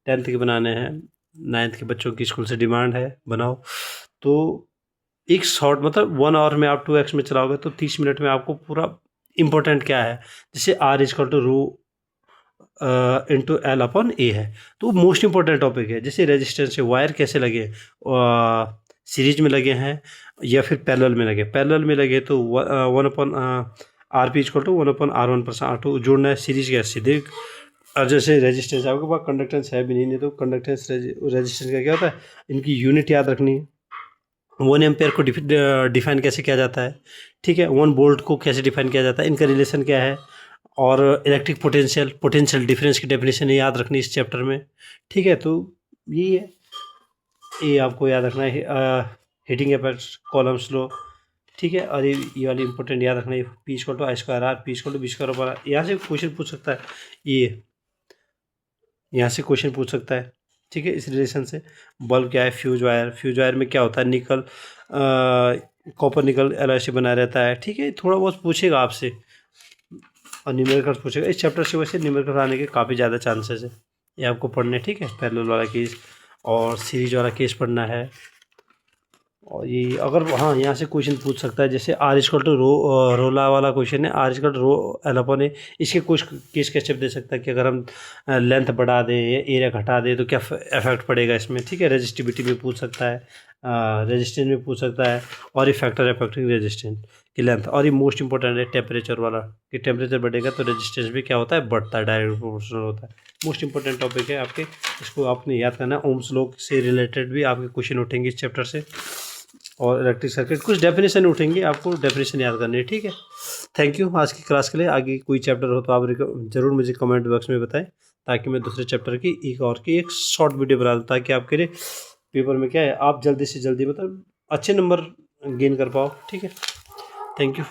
10th के बनाने हैं, 9th के बच्चों की स्कूल से डिमांड है बनाओ। तो एक शॉर्ट मतलब 1 आवर में आप 2x में चलाओगे तो 30 मिनट में आपको पूरा इम्पोर्टेंट क्या है, जैसे R=ρ इंटू एल अपॉन ए है, तो मोस्ट इंपॉर्टेंट टॉपिक है। जैसे रेजिस्टेंस है, वायर कैसे लगे, सीरीज में लगे हैं या फिर पैरेलल में लगे। पैरेलल में लगे तो 1/RP=1/R1+R2 जोड़ना है, सीरीज क्या सीधे। और जैसे रेजिस्टेंस, आपके पास कंडक्टेंस है भी नहीं तो कंडक्टेंस रेजिस्टेंस का क्या होता है, इनकी यूनिट याद रखनी है। 1 एम्पेयर को डिफाइन कैसे किया जाता है, ठीक है, 1 वोल्ट को कैसे डिफाइन किया जाता है, इनका रिलेशन क्या है, और इलेक्ट्रिक पोटेंशियल डिफरेंस की डेफिनेशन याद रखनी इस चैप्टर में, ठीक है। तो यही है, ये आपको याद रखना है, हीटिंग इफेक्ट, कॉलम्स लो, ठीक है। और ये वाली इंपॉर्टेंट याद रखना है, P=I²R, P=V²/R। यहाँ से क्वेश्चन पूछ सकता है, ये यहाँ से क्वेश्चन पूछ सकता है, ठीक है। इस रिलेशन से बल्ब क्या है, फ्यूज वायर में क्या होता है, निकल कॉपर निकल एलॉय से बना रहता है, ठीक है। थोड़ा बहुत पूछेगा आपसे और न्यूमेरिकल्स पूछेगा। इस चैप्टर से वैसे न्यूमेरिकल आने के काफ़ी ज़्यादा चांसेस है, ये आपको पढ़ने, ठीक है। पैरेलल वाला केस और सीरीज वाला केस पढ़ना है। और ये अगर हाँ यहाँ से क्वेश्चन पूछ सकता है, जैसे R=ρ रोला वाला क्वेश्चन है, R=ρ एल अपॉन ए। इसके कुछ केस कैसे दे सकता है कि अगर हम लेंथ बढ़ा दें या एरिया घटा दें तो क्या इफेक्ट पड़ेगा इसमें, ठीक है। रेजिस्टिविटी में पूछ सकता है, रेजिस्टेंस में पूछ सकता है, और ये फैक्टर अफेक्टिंग रेजिस्टेंस की लेंथ। और ये मोस्ट इंपॉर्टेंट है टेम्परेचर वाला, कि टेम्परेचर बढ़ेगा तो रेजिस्टेंस भी क्या होता है, बढ़ता है, डायरेक्ट प्रोपोर्शनल होता है। मोस्ट इंपॉर्टेंट टॉपिक है आपके, इसको आपने याद करना है। ओम्स लॉ से रिलेटेड भी आपके क्वेश्चन उठेंगे इस चैप्टर से, और इलेक्ट्रिक सर्किट कुछ डेफिनेशन उठेंगे, आपको डेफिनेशन याद करनी है, ठीक है। थैंक यू आज की क्लास के लिए। आगे कोई चैप्टर हो तो आप ज़रूर मुझे कमेंट बॉक्स में बताएं, ताकि मैं दूसरे चैप्टर की एक शॉर्ट वीडियो बना दूँ, ताकि आपके लिए पेपर में क्या है, आप जल्दी से जल्दी मतलब अच्छे नंबर गेन कर पाओ, ठीक है। Thank you.